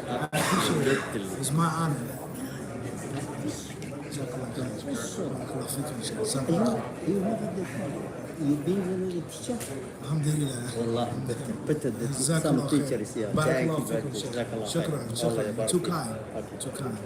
I appreciate it. It's my honor. You've been a teacher? Alhamdulillah. Wallah, better that some teachers here. Thank you very much. Shukran. Shukran. Too kind. Too kind.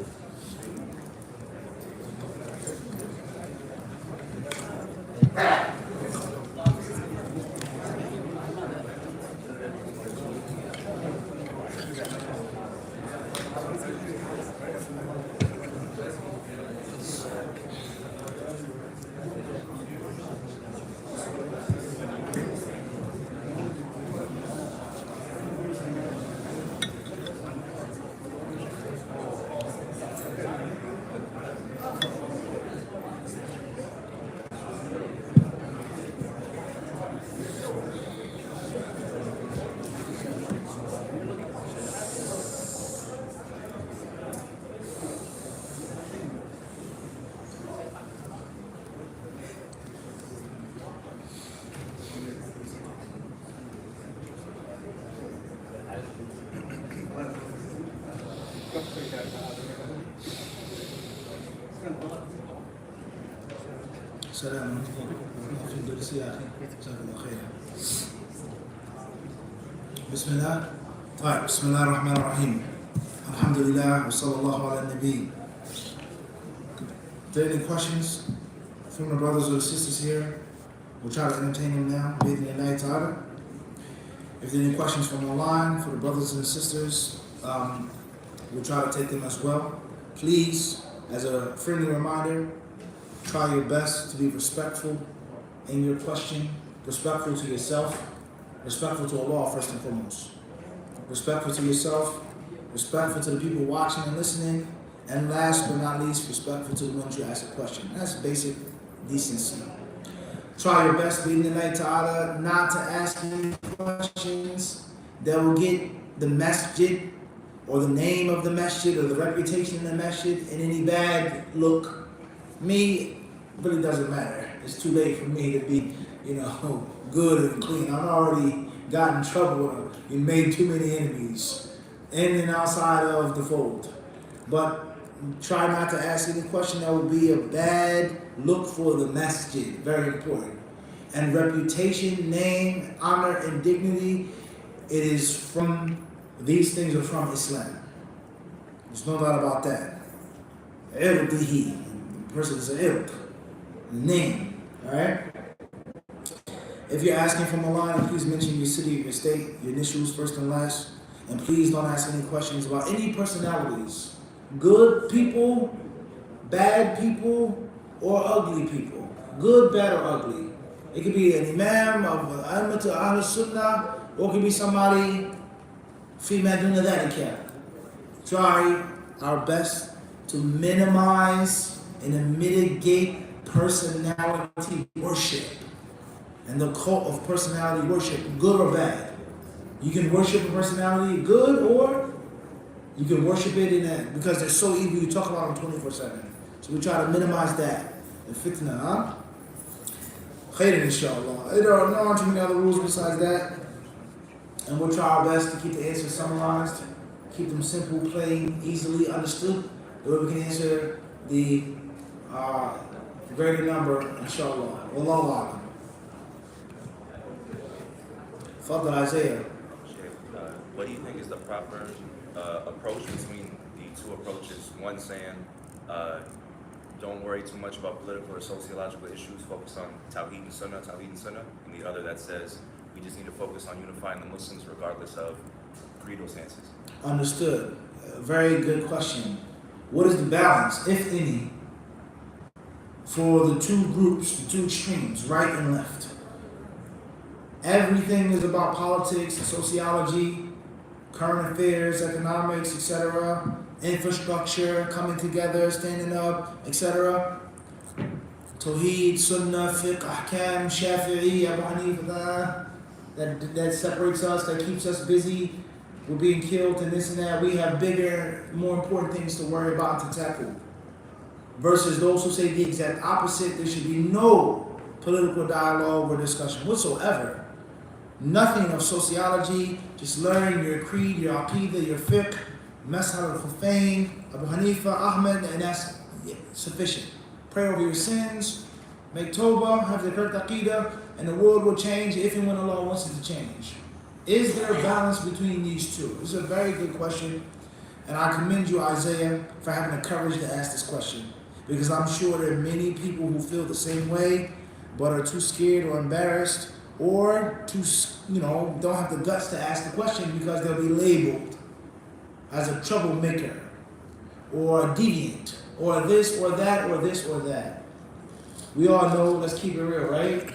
السلام عليكم في الدرس يا اخي جزاك الله خيرا. بسم الله. طيب بسم الله الرحمن الرحيم. الحمد لله وصلى الله على النبي. If there are any questions from the brothers or the sisters here, we'll try to entertain them now. If there are any questions from online for the brothers and the sisters, we'll try to take them as well. Please, as a friendly reminder, try your best to be respectful in your question, respectful to yourself, respectful to Allah first and foremost. Respectful to yourself, respectful to the people watching and listening, and last but not least, respectful to the ones you ask a question. That's basic decency. Try your best, bi'idhnillahi ta'ala, not to ask any questions that will get the masjid or the name of the masjid or the reputation in the masjid in any bad look. Me, really doesn't matter. It's too late for me to be, good and clean. I've already gotten in trouble and made too many enemies in and outside of the fold. But try not to ask any question that would be a bad look for the masjid. Very important. And reputation, name, honor, and dignity, it is from, these things are from Islam. There's no doubt about that. Irdihi. The person is an ird. Name. Alright? If you're asking from Allah, please mention your city, your state, your initials, first and last. And please don't ask any questions about any personalities. Good people, bad people, or ugly people. Good, bad, or ugly. It could be an imam of Ahmad Ahl Sunnah, or it could be somebody female doing that. Try our best to minimize and mitigate personality worship and the cult of personality worship, good or bad. You can worship a personality good, or you can worship it because they're so evil you talk about them 24/7. So we try to minimize that. The fitna, Khairan inshallah. There are no too many other rules besides that. And we'll try our best to keep the answers summarized, keep them simple, plain, easily understood, the way we can answer the greater number, inshallah. Wallahu a'lam. Fadl Isaiah. What do you think is the proper approach between the two approaches? One saying, don't worry too much about political or sociological issues, focus on Tawheed and Sunnah, and the other that says we just need to focus on unifying the Muslims regardless of creedal stances. Understood. Very good question. What is the balance, if any, for the two groups, the two extremes, right and left? Everything is about politics and sociology, current affairs, economics, etc., infrastructure, coming together, standing up, etc. Tawheed, Sunnah, Fiqh, Ahkam, Shafi'i, Abu Hanifa, that separates us, that keeps us busy. We're being killed and this and that. We have bigger, more important things to worry about and to tackle. Versus those who say the exact opposite. There should be no political dialogue or discussion whatsoever. Nothing of sociology. Just learn your creed, your aqidah, your fiqh, Mas'al al-Khufayn, Abu Hanifa, Ahmed, and that's sufficient. Pray over your sins, make tawbah, have the correct aqidah, and the world will change if and when Allah wants it to change. Is there a balance between these two? This is a very good question, and I commend you, Isaiah, for having the courage to ask this question, because I'm sure there are many people who feel the same way, but are too scared or embarrassed, or too, don't have the guts to ask the question because they'll be labeled as a troublemaker, or a deviant, or this or that, or this or that. We all know, let's keep it real, right?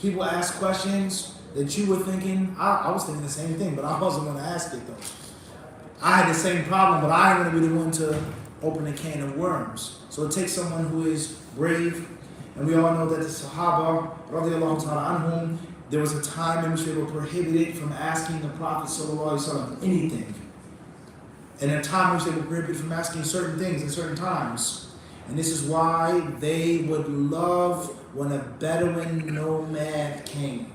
People ask questions that you were thinking, I was thinking the same thing, but I wasn't going to ask it though. I had the same problem, but I didn't want to be the one to open a can of worms. So it takes someone who is brave, and we all know that the Sahaba, radiallahu ta'ala anhum, there was a time in which they were prohibited from asking the Prophet sallallahu alaihi wasallam anything. And a time in which they were prohibited from asking certain things in certain times. And this is why they would love when a Bedouin nomad came.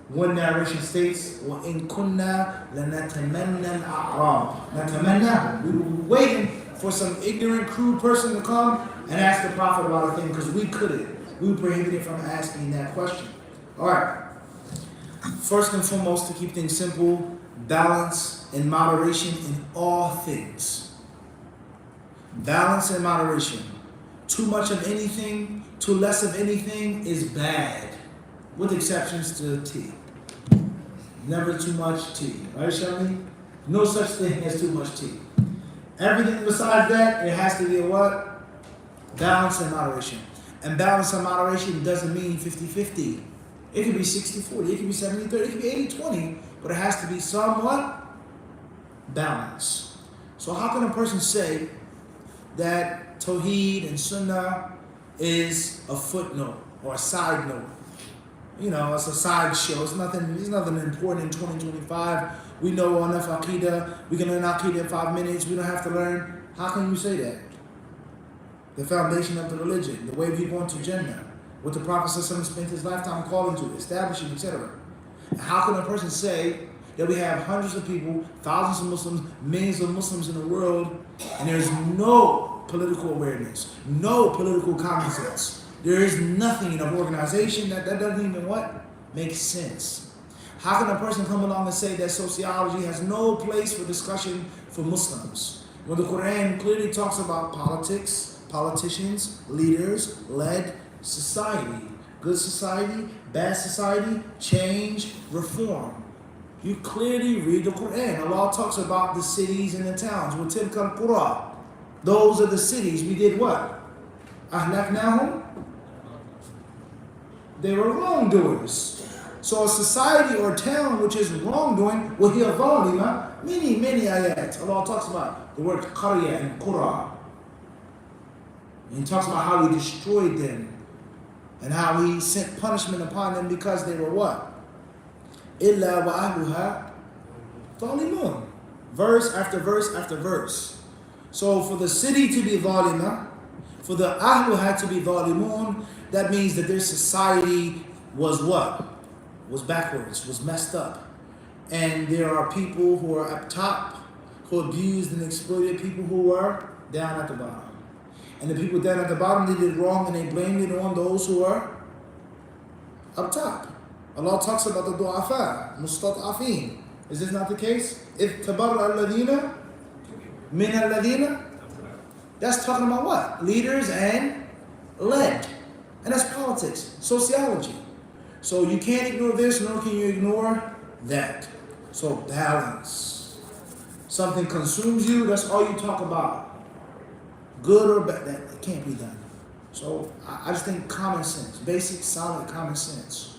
One narration states, وَإِن كُنَّا لَنَتَمَنَّى الْأَعْرَابِ نَتَمَنَّى. We were waiting for some ignorant, crude person to come and ask the Prophet about a thing because we couldn't. We were prohibited from asking that question. All right. First and foremost, to keep things simple, balance and moderation in all things. Balance and moderation. Too much of anything, too less of anything is bad, with exceptions to tea. Never too much tea, right, Shani? No such thing as too much tea. Everything besides that, it has to be a what? Balance and moderation. And balance and moderation doesn't mean 50-50. It could be 60-40, it could be 70-30, it could be 80-20, but it has to be somewhat balance. So how can a person say that Tawheed and Sunnah is a footnote or a side note? It's a side show. It's nothing important in 2025. We know enough Aqidah. We can learn Aqidah in 5 minutes. We don't have to learn. How can you say that? The foundation of the religion, the way people into Jannah, what the Prophet spent his lifetime calling to, establishing, etc. How can a person say that we have hundreds of people, thousands of Muslims, millions of Muslims in the world, and there's no political awareness, no political common sense? There is nothing in an organization that doesn't even make sense. How can a person come along and say that sociology has no place for discussion for Muslims? When the Quran clearly talks about politics, politicians, leaders, led society, good society, bad society, change, reform. You clearly read the Quran. Allah talks about the cities and the towns. وَتِلْكَ الْقُرَى. Those are the cities. We did what? أَهْلَكْنَاهُمْ. They were wrongdoers. So a society or town which is wrongdoing, وَهِيَ ظَالِمَةٌ, many ayat. Allah talks about the word qarya and qura. And he talks about how he destroyed them and how he sent punishment upon them because they were what? إِلَّا وَأَهْلُهَا ظَالِمُونَ. Verse after verse after verse. So for the city to be ظالمة, for the ahluha to be ظالمون, that means that their society was what? Was backwards, was messed up. And there are people who are up top, who abused and exploited people who were down at the bottom. And the people down at the bottom, they did wrong and they blamed it on those who are up top. Allah talks about the du'afa, mustat'afin. Is this not the case? If tabarra alladhina min alladhina, that's talking about what? Leaders and led. And that's politics, sociology. So you can't ignore this, nor can you ignore that. So balance. Something consumes you, that's all you talk about. Good or bad, that can't be done. So I just think common sense, basic, solid common sense.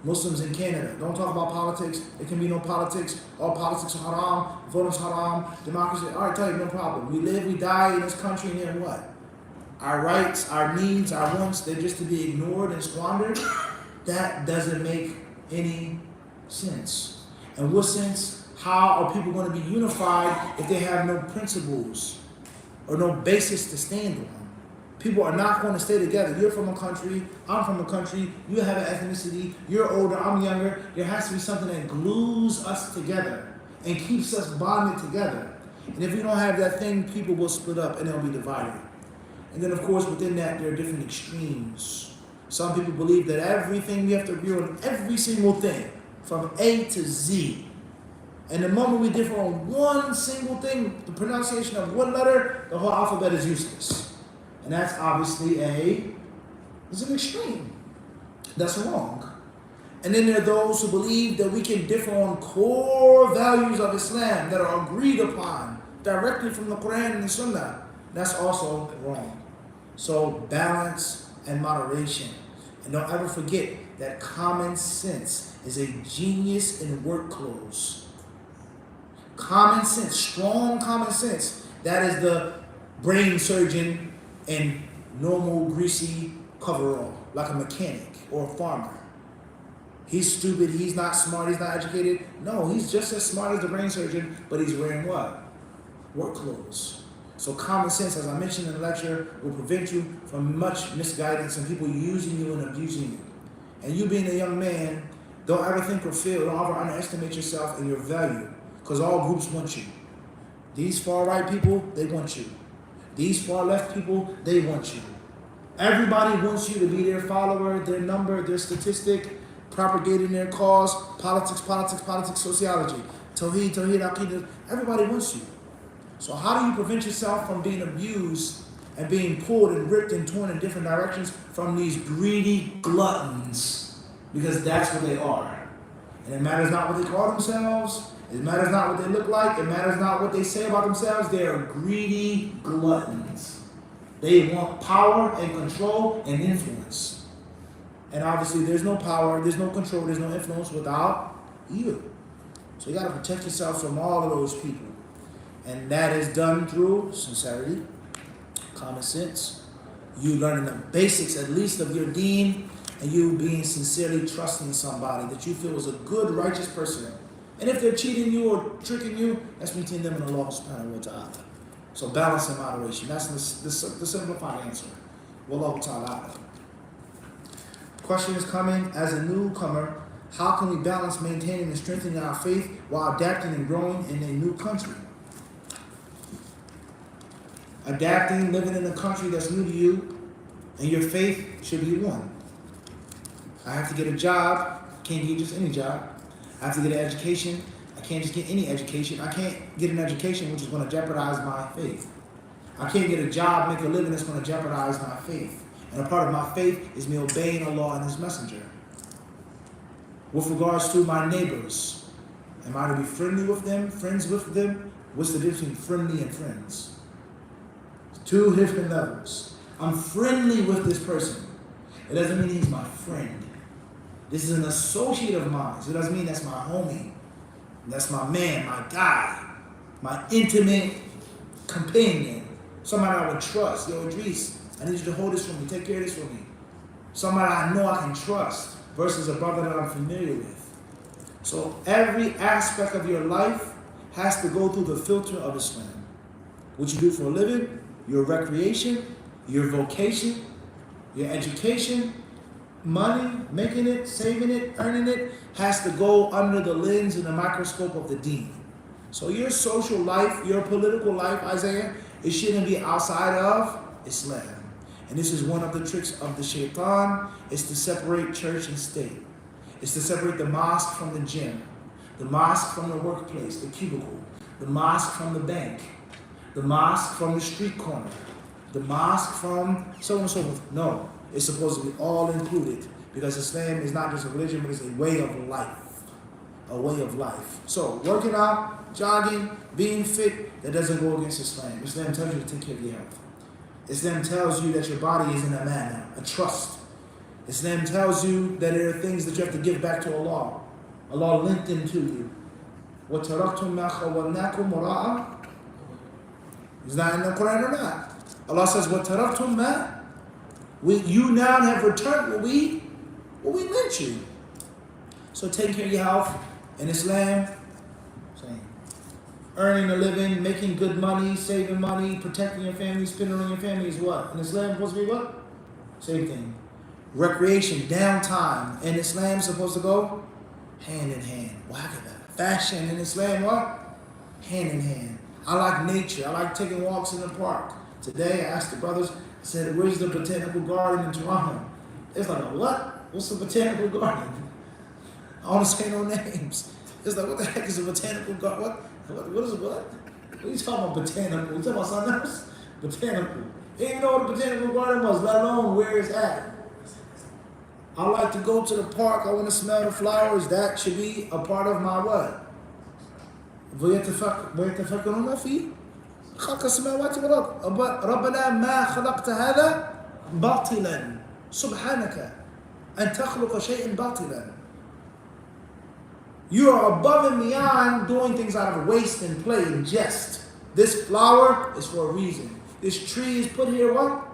Muslims in Canada, don't talk about politics. There can be no politics. All politics are haram, voting's haram, democracy. All right, tell you, no problem. We live, we die in this country, and then what? Our rights, our needs, our wants, they're just to be ignored and squandered. That doesn't make any sense. In what sense? How are people going to be unified if they have no principles or no basis to stand on? People are not going to stay together. You're from a country, I'm from a country, you have an ethnicity, you're older, I'm younger. There has to be something that glues us together and keeps us bonded together. And if we don't have that thing, people will split up and they'll be divided. And then, of course, within that, there are different extremes. Some people believe that everything, we have to agree on every single thing, from A to Z. And the moment we differ on one single thing, the pronunciation of one letter, the whole alphabet is useless. And that's obviously it's an extreme. That's wrong. And then there are those who believe that we can differ on core values of Islam that are agreed upon directly from the Quran and the Sunnah. That's also wrong. So balance and moderation. And don't ever forget that common sense is a genius in work clothes. Common sense, strong common sense, that is the brain surgeon in normal greasy coverall, like a mechanic or a farmer. He's stupid, he's not smart, he's not educated. No, he's just as smart as the brain surgeon, but he's wearing what? Work clothes. So common sense, as I mentioned in the lecture, will prevent you from much misguidance and people using you and abusing you. And you being a young man, don't ever think or feel, don't ever underestimate yourself and your value, because all groups want you. These far right people, they want you. These far left people, they want you. Everybody wants you to be their follower, their number, their statistic, propagating their cause, politics, sociology, Tawheed, Aqidah. Everybody wants you. So how do you prevent yourself from being abused and being pulled and ripped and torn in different directions from these greedy gluttons? Because that's what they are. And it matters not what they call themselves. It matters not what they look like. It matters not what they say about themselves. They are greedy gluttons. They want power and control and influence. And obviously there's no power, there's no control, there's no influence without evil. So you got to protect yourself from all of those people. And that is done through sincerity, common sense, you learning the basics at least of your deen, and you being sincerely trusting somebody that you feel is a good, righteous person. And if they're cheating you or tricking you, that's between them and Allah subhanahu wa ta'ala. So balance and moderation. That's the simplified answer. Wallahu ta'ala. Question is coming: as a newcomer, how can we balance maintaining and strengthening our faith while adapting and growing in a new country? Adapting, living in a country that's new to you, and your faith should be one. I have to get a job. I can't get just any job. I have to get an education. I can't just get any education. I can't get an education which is going to jeopardize my faith. I can't get a job, make a living that's going to jeopardize my faith. And a part of my faith is me obeying Allah and His Messenger. With regards to my neighbors, am I to be friendly with them, friends with them? What's the difference between friendly and friends? Two different levels. I'm friendly with this person. It doesn't mean he's my friend. This is an associate of mine. So it doesn't mean that's my homie. That's my man, my guy, my intimate companion. Somebody I would trust. Yo, Idris, I need you to hold this for me. Take care of this for me. Somebody I know I can trust versus a brother that I'm familiar with. So every aspect of your life has to go through the filter of Islam. What you do for a living, your recreation, your vocation, your education, money, making it, saving it, earning it, has to go under the lens and the microscope of the deen. So your social life, your political life, Isaiah, it shouldn't be outside of Islam. And this is one of the tricks of the shaitan, is to separate church and state. It's to separate the mosque from the gym, the mosque from the workplace, the cubicle, the mosque from the bank, the mosque from the street corner, the mosque from so on and so forth. No, it's supposed to be all included, because Islam is not just a religion, but it's a way of life. A way of life. So working out, jogging, being fit, that doesn't go against Islam. Islam tells you to take care of your health. Islam tells you that your body is in a manner, a trust. Islam tells you that there are things that you have to give back to Allah. Allah linked them to you. وَتَرَكْتُمْ مَا خَوَّلْنَاكُمْ وَرَاءَ. Is that in the Quran or not? Allah says, وَتَرَكْتُمْ مَا. You now have returned what we lent you. So taking care of your health in Islam, earning a living, making good money, saving money, protecting your family, spending on your family is what? In Islam, supposed to be what? Same thing. Recreation, downtime in Islam is supposed to go hand in hand. Fashion in Islam, what? Hand in hand. I like nature. I like taking walks in the park. Today, I asked the brothers, I said, where's the botanical garden in Toronto? It's like, what? What's the botanical garden? I don't want to say no names. It's like, what the heck is a botanical garden? What is it? What? What are you talking about botanical? You talking about something else? Botanical. They didn't know what a botanical garden was, let alone where it's at. I like to go to the park. I want to smell the flowers. That should be a part of my what? ويتفكرون في خلق السماوات والأرض ربنا ما خلقت هذا باطلا سبحانك أن تخلق شيء باطلا. You are above and beyond doing things out of waste and play and jest. This flower is for a reason. This tree is put here what?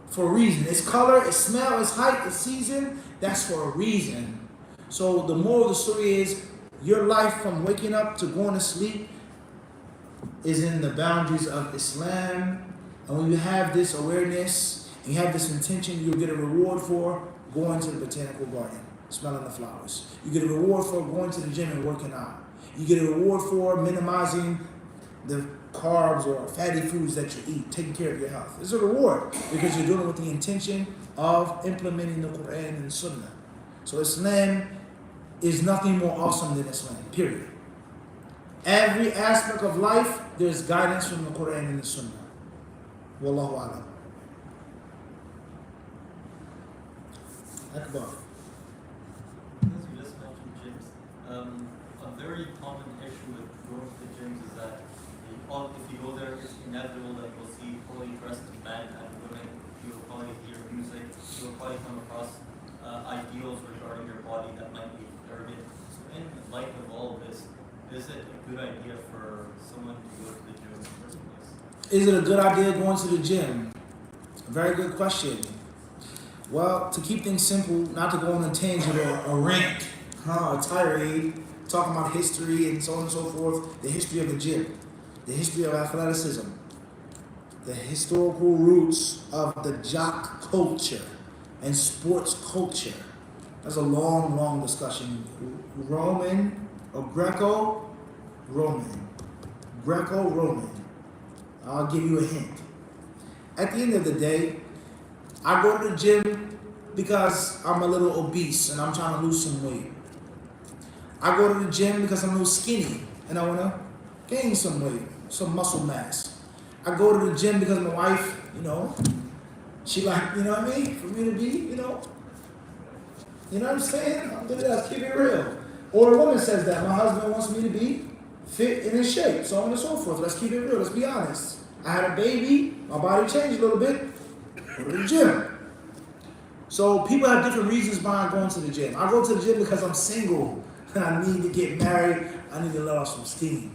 For a reason. Its color, its smell, its height, its season, that's for a reason. So the moral of the story is your life from waking up to going to sleep is in the boundaries of Islam. And when you have this awareness, and you have this intention, you'll get a reward for going to the botanical garden, smelling the flowers. You get a reward for going to the gym and working out. You get a reward for minimizing the carbs or fatty foods that you eat, taking care of your health. It's a reward because you're doing it with the intention of implementing the Quran and Sunnah. So Islam is nothing more awesome than Islam, period. Every aspect of life, there's guidance from the Quran and the Sunnah. Wallahu a'lam. Akbar. As you just mentioned gyms, a very common issue with going to the gyms is that if you go there, it's inevitable that you'll see fully dressed men and women. You'll probably hear music. You'll probably come across ideals regarding your body that might be arrogant. So in light of all of this, is it a good idea for someone to go to the gym in the first place? Is it a good idea going to the gym? A very good question. Well, to keep things simple, not to go on a tangent or a rant, a tirade, talking about history and so on and so forth, the history of the gym, the history of athleticism, the historical roots of the jock culture and sports culture. That's a long, long discussion. Roman or Greco-Roman. Greco-Roman. I'll give you a hint. At the end of the day, I go to the gym because I'm a little obese and I'm trying to lose some weight. I go to the gym because I'm a little skinny and I want to gain some weight, some muscle mass. I go to the gym because my wife, she like, you know what I mean? For me to be, you know what I'm saying? Let's keep it real. Or a woman says that, my husband wants me to be fit and in shape, so on and so forth. Let's keep it real, let's be honest. I had a baby, my body changed a little bit, go to the gym. So people have different reasons behind going to the gym. I go to the gym because I'm single and I need to get married, I need to let off some steam.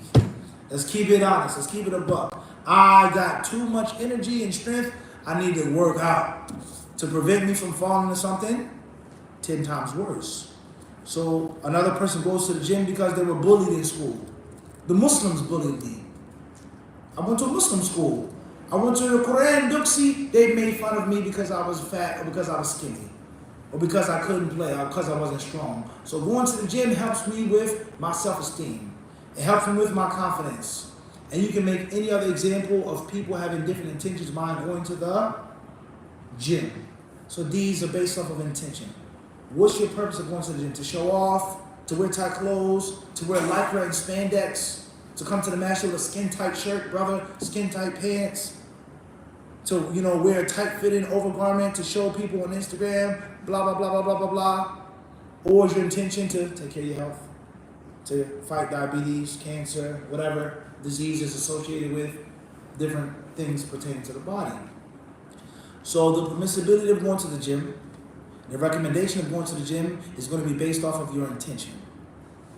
Let's keep it honest, let's keep it a buck. I got too much energy and strength, I need to work out to prevent me from falling into something 10 times worse. So another person goes to the gym because they were bullied in school. The Muslims bullied me. I went to a Muslim school. I went to the Quran Duxi, they made fun of me because I was fat or because I was skinny or because I couldn't play or because I wasn't strong. So going to the gym helps me with my self-esteem. It helps me with my confidence. And you can make any other example of people having different intentions behind going to the gym. So these are based off of intention. What's your purpose of going to the gym? To show off, to wear tight clothes, to wear lycra and spandex, to come to the masjid with a skin-tight shirt, brother, skin-tight pants, to wear a tight-fitting overgarment to show people on Instagram, blah, blah, blah, blah, blah, blah, blah. Or is your intention to take care of your health, to fight diabetes, cancer, whatever diseases associated with different things pertaining to the body. So the permissibility of going to the gym, the recommendation of going to the gym is going to be based off of your intention.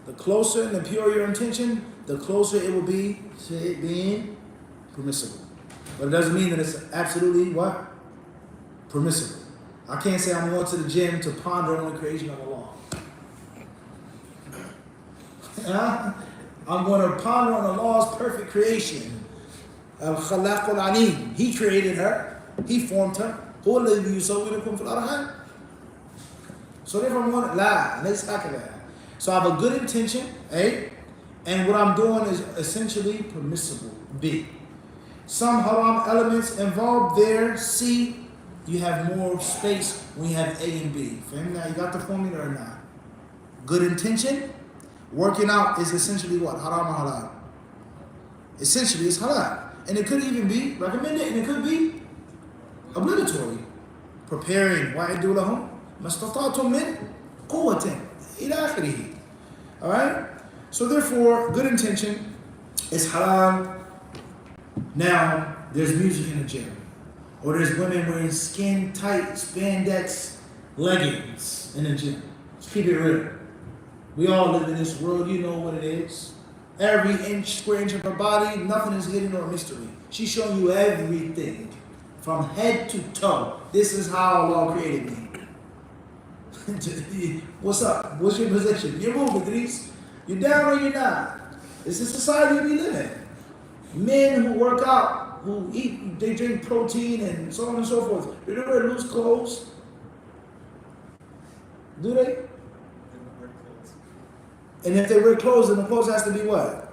The closer and the purer your intention, the closer it will be to it being permissible. But it doesn't mean that it's absolutely what? Permissible. I can't say I'm going to the gym to ponder on the creation of Allah. I'm going to ponder on Allah's perfect creation. Al-Khalaqul Alim. He created her. He formed her. So therefore I'm going to lie. So I have a good intention, and And what I'm doing is essentially permissible. B. Some haram elements involved there. C. You have more space when you have A and B. Fahim? Now you got the formula or not? Good intention. Working out is essentially what? Haram or halal? Essentially it's halal. And it could even be recommended and it could be obligatory. Preparing. وَأَعِدُّوا لَهُمْ مَا اسْتَطَعْتُم مِّن قُوَّةٍ إِلَى آخِرِهِ. Alright? So therefore, good intention is halal. Now, there's music in the gym. Or there's women wearing skin tight spandex leggings in the gym. Let's keep it real. We all live in this world, you know what it is. Every square inch of her body, nothing is hidden or a mystery. She's showing you everything. From head to toe. This is how Allah created me. What's up? What's your position? You're moving, Idris. You're down or you're not. It's the society we live in. Men who work out, who eat, they drink protein and so on and so forth. Do they wear loose clothes? Do they? And if they wear clothes, then the clothes has to be what?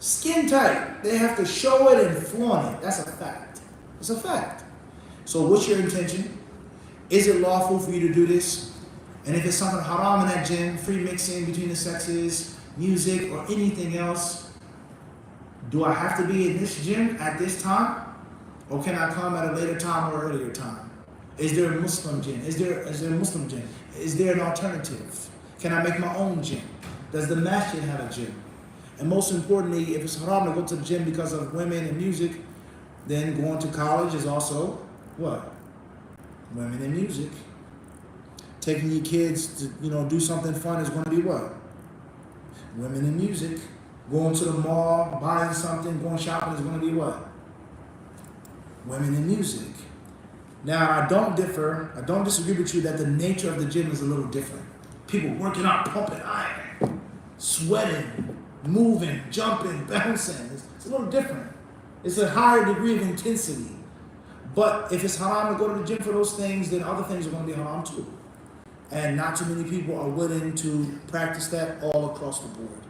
Skin tight. They have to show it and flaunt it. That's a fact. It's a fact. So what's your intention? Is it lawful for you to do this? And if it's something haram in that gym, free mixing between the sexes, music, or anything else, do I have to be in this gym at this time? Or can I come at a later time or earlier time? Is there a Muslim gym? Is there a Muslim gym? Is there an alternative? Can I make my own gym? Does the masjid have a gym? And most importantly, if it's haram to go to the gym because of women and music, then going to college is also what? Women and music. Taking your kids to, do something fun is going to be what? Women and music. Going to the mall, buying something, going shopping is going to be what? Women and music. Now, I don't disagree with you that the nature of the gym is a little different. People working out, pumping iron, sweating, moving, jumping, bouncing. It's a little different. It's a higher degree of intensity. But if it's haram to go to the gym for those things, then other things are going to be haram too. And not too many people are willing to practice that all across the board.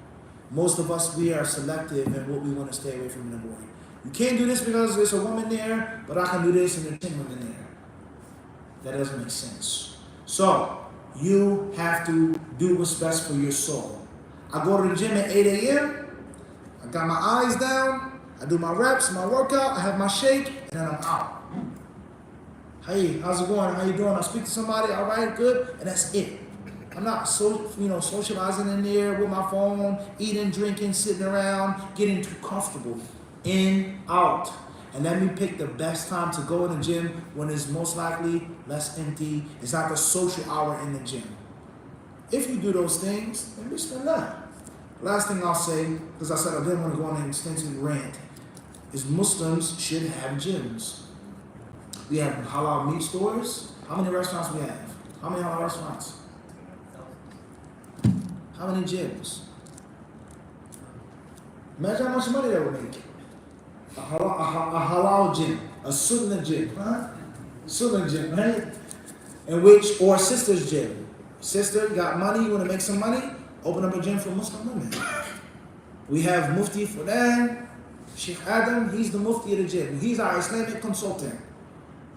Most of us, we are selective in what we want to stay away from in the morning. You can't do this because there's a woman there, but I can do this and there's 10 women there. That doesn't make sense. So, you have to do what's best for your soul. I go to the gym at 8 a.m., I got my eyes down, I do my reps, my workout, I have my shake, and then I'm out. Hey, how's it going? How you doing? I speak to somebody, all right, good, and that's it. I'm not socializing in there with my phone, eating, drinking, sitting around, getting too comfortable. In, out. And let me pick the best time to go in the gym when it's most likely less empty. It's not the social hour in the gym. If you do those things, then bismillah. Last thing I'll say, because I said I didn't want to go on an extensive rant, is Muslims should have gyms. We have halal meat stores. How many restaurants we have? How many halal restaurants? How many gyms? Imagine how much money that would make. A halal gym, a sunnah gym, huh? Sunnah gym, right? Or a sister's gym. Sister, got money, you want to make some money? Open up a gym for Muslim women. We have Mufti for that. Sheikh Adam, he's the Mufti of the gym. He's our Islamic consultant.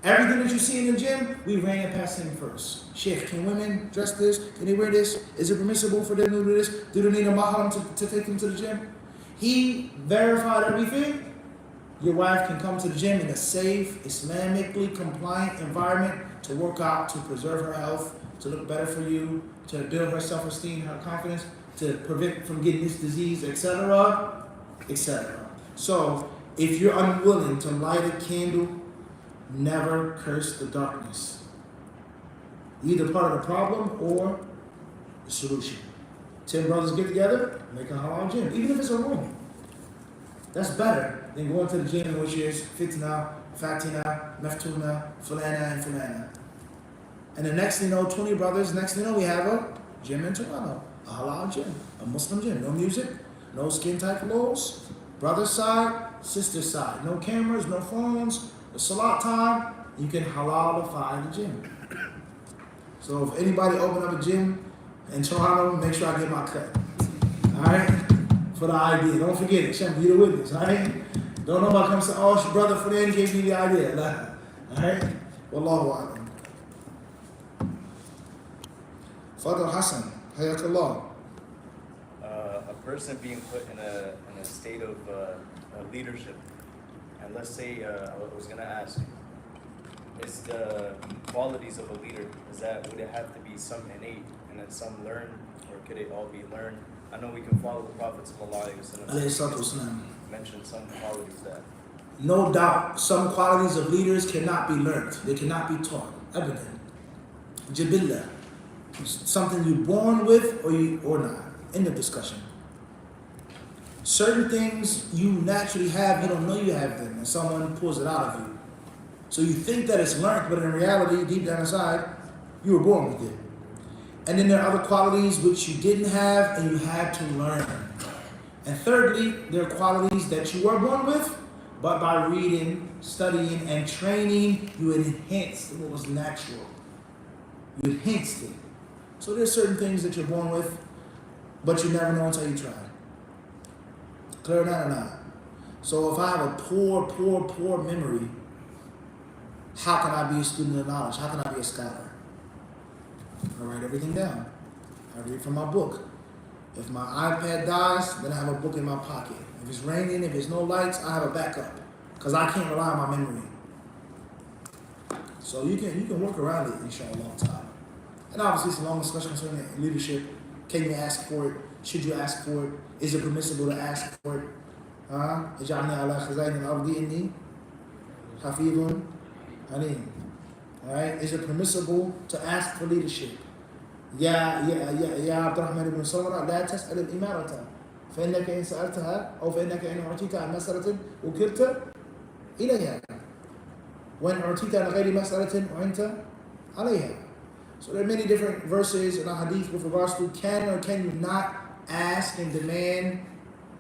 Everything that you see in the gym, we ran it past him first. Sheikh, can women dress this? Can they wear this? Is it permissible for them to do this? Do they need a mahram to take them to the gym? He verified everything. Your wife can come to the gym in a safe, Islamically compliant environment to work out, to preserve her health, to look better for you, to build her self-esteem, her confidence, to prevent from getting this disease, etc., etc. So, if you're unwilling to light a candle, never curse the darkness. Either part of the problem or the solution. 10 brothers get together, make a halal gym, even if it's a room. That's better than going to the gym, which is fitna, fatina, meftuna, fulana, and fulana. And the next thing you know, 20 brothers, next thing you know, we have a gym in Toronto, a halal gym, a Muslim gym. No music, no skin tight clothes, brother's side, sister's side. No cameras, no phones, the salat time, you can halalify the gym. So if anybody open up a gym in Toronto, make sure I get my cut. All right? for the idea. Don't forget it. Shem, be the witness, alright? Don't nobody come say, oh, your brother Fulan gave me the idea. Alright? Wallahu a'lam. Fadl Hassan, hayakallah. A person being put in a state of leadership, and let's say I was gonna ask, is the qualities of a leader, would it have to be some innate and then some learned, or could it all be learned? I know we can follow the Prophet ﷺ, mention some qualities that. No doubt, some qualities of leaders cannot be learned. They cannot be taught. Abadan. Jibillah. Something you're born with or not. End of discussion. Certain things you naturally have, you don't know you have them, and someone pulls it out of you. So you think that it's learned, but in reality, deep down inside, you were born with it. And then there are other qualities which you didn't have and you had to learn. And thirdly, there are qualities that you were born with, but by reading, studying, and training, you enhanced what was natural. You enhanced it. So there's certain things that you're born with, but you never know until you try. Clear that or not? So if I have a poor memory, how can I be a student of knowledge? How can I be a scholar? I write everything down. I read from my book. If my iPad dies, then I have a book in my pocket. If it's raining, if there's no lights, I have a backup. Because I can't rely on my memory. So you can work around it, inshallah ta'ala. And obviously it's a long discussion concerning leadership. Can you ask for it? Should you ask for it? Is it permissible to ask for it? اجعلني على خزائن الأرض إني حفيظ عليم. Alright, is it permissible to ask for leadership? يا عبد الرحمن بن سمرة لا تسأل الإمارة فإنك إن سألتها أو فإنك إن أعطيت عن مسألة وكلت إليها وإن أعطيت عن غير مسألة أعنت عليها. So there are many different verses in our hadith with regards to can or can you not ask and demand,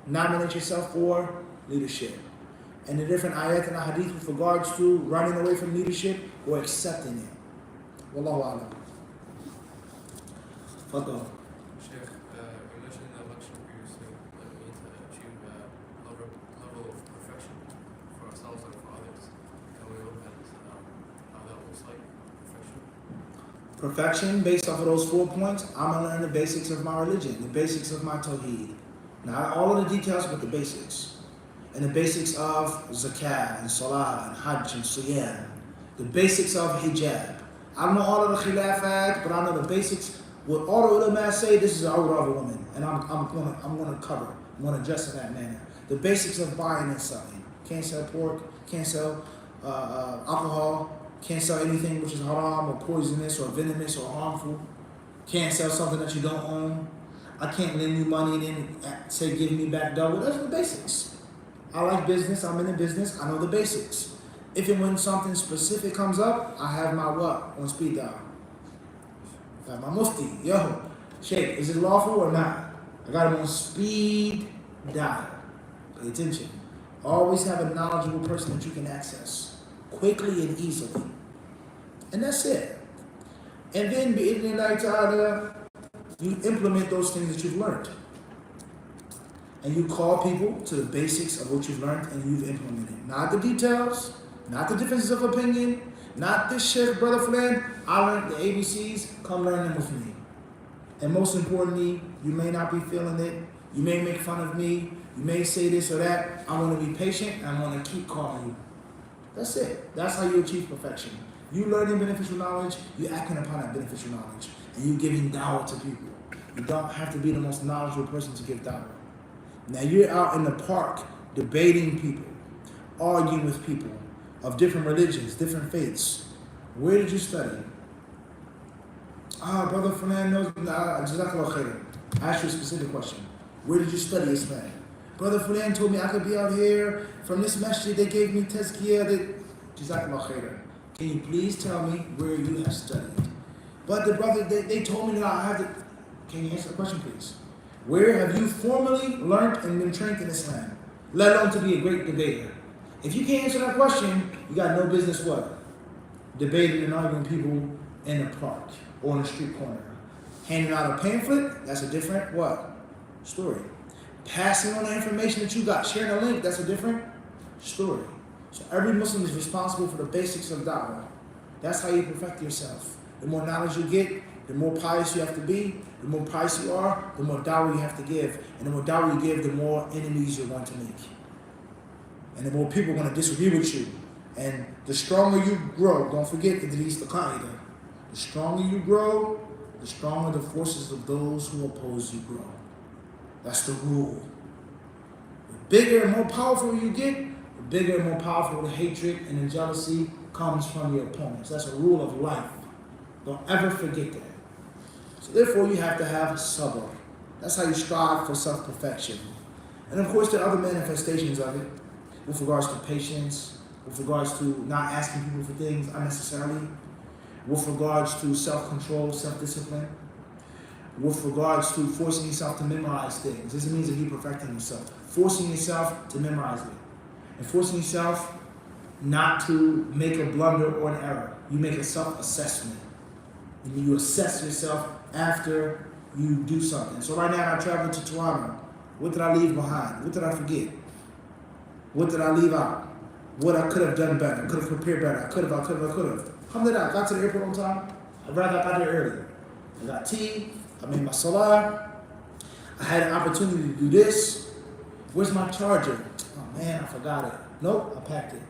nominate yourself for leadership. And the different ayat in our hadith with regards to running away from leadership or accepting it. Wallahu a'lam. Fadal. Sheikh, you mentioned in the lecture previously that we need to achieve a level of perfection for ourselves and for others. Can we look at how that looks like, perfection? Perfection, based off of those 4 points, I'm going to learn the basics of my religion, the basics of my tawheed. Not all of the details, but the basics. And the basics of zakah and salah and hajj and siyam. The basics of hijab. I don't know all of the khilafat, but I know the basics. What all the ulama say, this is the awrah of a woman, and I'm gonna cover. I'm gonna address in that manner. The basics of buying and selling. Can't sell pork. Can't sell alcohol. Can't sell anything which is haram or poisonous or venomous or harmful. Can't sell something that you don't own. I can't lend you money and then say give me back double. Those are the basics. I like business. I'm in the business. I know the basics. If and when something specific comes up, I have my what on speed dial. I have my mufti. Yo, Sheikh, is it lawful or not? I got him on speed dial. Pay attention. Always have a knowledgeable person that you can access quickly and easily. And that's it. And then, bi'idhnillahi ta'ala, you implement those things that you've learned. And you call people to the basics of what you've learned and you've implemented. Not the details, not the differences of opinion, not this shit, brother Flynn. I learned the ABCs, come learn them with me. And most importantly, you may not be feeling it. You may make fun of me. You may say this or that. I'm going to be patient and I'm going to keep calling you. That's it. That's how you achieve perfection. You learning beneficial knowledge, you acting upon that beneficial knowledge. And you giving dawah to people. You don't have to be the most knowledgeable person to give dawah. Now you're out in the park debating people, arguing with people of different religions, different faiths. Where did you study? Brother Fernando, Jazakallah khairan. I asked you a specific question. Where did you study Islam? Brother Fulan told me I could be out here from this masjid. They gave me tazkiyah. Jazakallah khairan. Can you please tell me where you have studied? But the brother, they told me that I have to. Can you answer the question, please? Where have you formally learned and been trained in Islam? Let alone to be a great debater. If you can't answer that question, you got no business what? Debating and arguing people in the park or on the street corner. Handing out a pamphlet, that's a different what? Story. Passing on the information that you got, sharing a link, that's a different story. So every Muslim is responsible for the basics of da'wah. That's how you perfect yourself. The more knowledge you get, the more pious you have to be. The more pious you are, the more da'wah you have to give. And the more da'wah you give, the more enemies you're going to make. And the more people are going to disagree with you. And the stronger you grow, don't forget the qaida. The stronger you grow, the stronger the forces of those who oppose you grow. That's the rule. The bigger and more powerful you get, the bigger and more powerful the hatred and the jealousy comes from your opponents. That's a rule of life. Don't ever forget that. So therefore, you have to have sabr. That's how you strive for self-perfection. And of course, there are other manifestations of it, with regards to patience, with regards to not asking people for things unnecessarily, with regards to self-control, self-discipline, with regards to forcing yourself to memorize things. This means that you're perfecting yourself. Forcing yourself to memorize it. And forcing yourself not to make a blunder or an error. You make a self-assessment. And you assess yourself after you do something. So right now I traveled to Toronto. What did I leave behind? What did I forget? What did I leave out? What I could have done better. I could have prepared better. I could have. Alhamdulillah, I got to the airport on time. I'd rather I got there early. I got tea. I made my salah. I had an opportunity to do this. Where's my charger? Oh man, I forgot it. Nope, I packed it.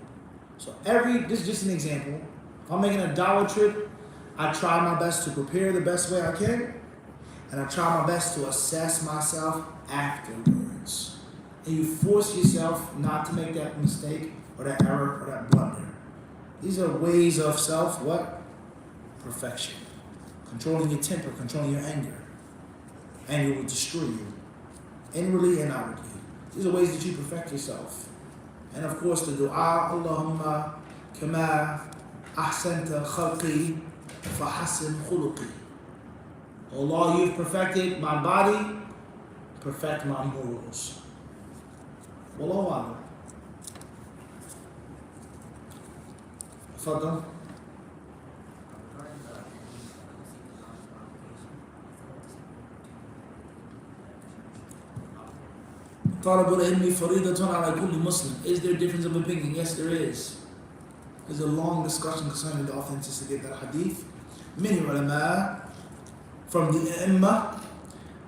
So this is just an example. If I'm making a dawah trip, I try my best to prepare the best way I can. And I try my best to assess myself afterwards. And you force yourself not to make that mistake or that error or that blunder. These are ways of perfection. Controlling your temper, controlling your anger. Anger will destroy you, inwardly and outwardly. These are ways that you perfect yourself. And of course the dua, Allahumma kama ahsanta khalqi fahasin khuluqi. Allah, you've perfected my body, perfect my morals. Wallahu a'lam. Fadal. طلب العلم فريضة على كل Muslim. Is there a difference of opinion? Yes, there is. There's a long discussion concerning the authenticity of that hadith. Many ulama from the Imam,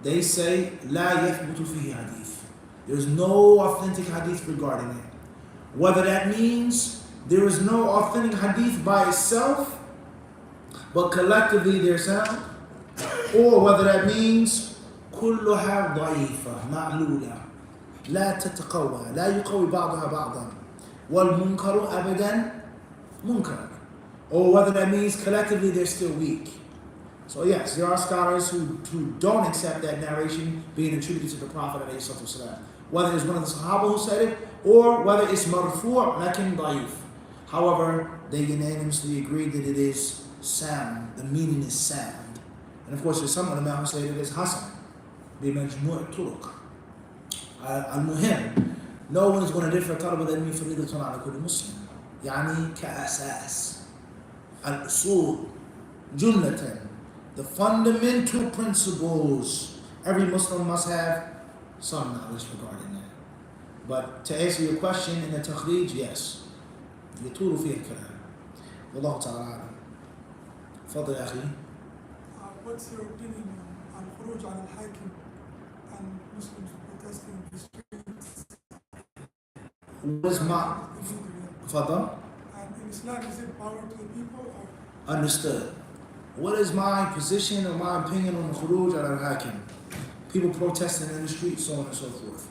they say لا يثبت فيه hadith. There's no authentic hadith regarding it. Whether that means there is no authentic hadith by itself, but collectively they're sound, or whether that means كلها ضعيفة معلولة لا تتقوى لا يقوي بعضها بعضا والمنكر أبدا منكر, or whether that means collectively they're still weak. So yes, there are scholars who don't accept that narration being attributed to the Prophet ﷺ, whether it's one of the Sahaba who said it, or whether it's marfu' lakin da'if. However, they unanimously agree that it is sound, the meaning is sound. And of course, there's some ulama who say that it is hasan, بمجموع الطرق. المهم, no one is going to differ طلب العلم فريضة على كل مسلم. يعني كأساس الأصول جملة, the fundamental principles. Every Muslim must have some knowledge regarding that. But to answer your question in the takhrij, yes, يطول فيه الكلام. والله تعالى أعلم. تفضل يا أخي. What's your opinion on khuruj al hakim and Muslims protesting in the streets? What is my... تفضل. And in Islam, is it power to the people or? Understood. What is my position or my opinion on the khuruj al-hakim? People protesting in the streets, so on and so forth.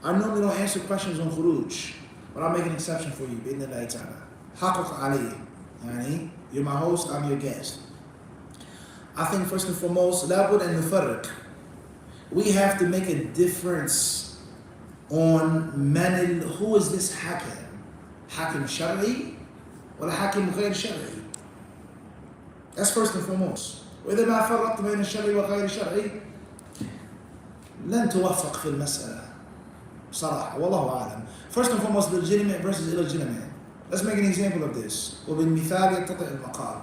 I normally don't answer questions on khuruj, but I'll make an exception for you. Bi'idhnillahi ta'ala. Haqqaq alayhi. Yani, you're my host, I'm your guest. I think first and foremost, labud and nufarriq. We have to make a difference on who is this hakim? Hakim shar'i or hakim ghayr shar'i? That's first and foremost. وإذا ما فرقت بين الشرعي وغير الشرعي لن توفق في المسألة صراحة والله أعلم. First and foremost, legitimate versus illegitimate. Let's make an example of this. وبالمثال يتضح المقال.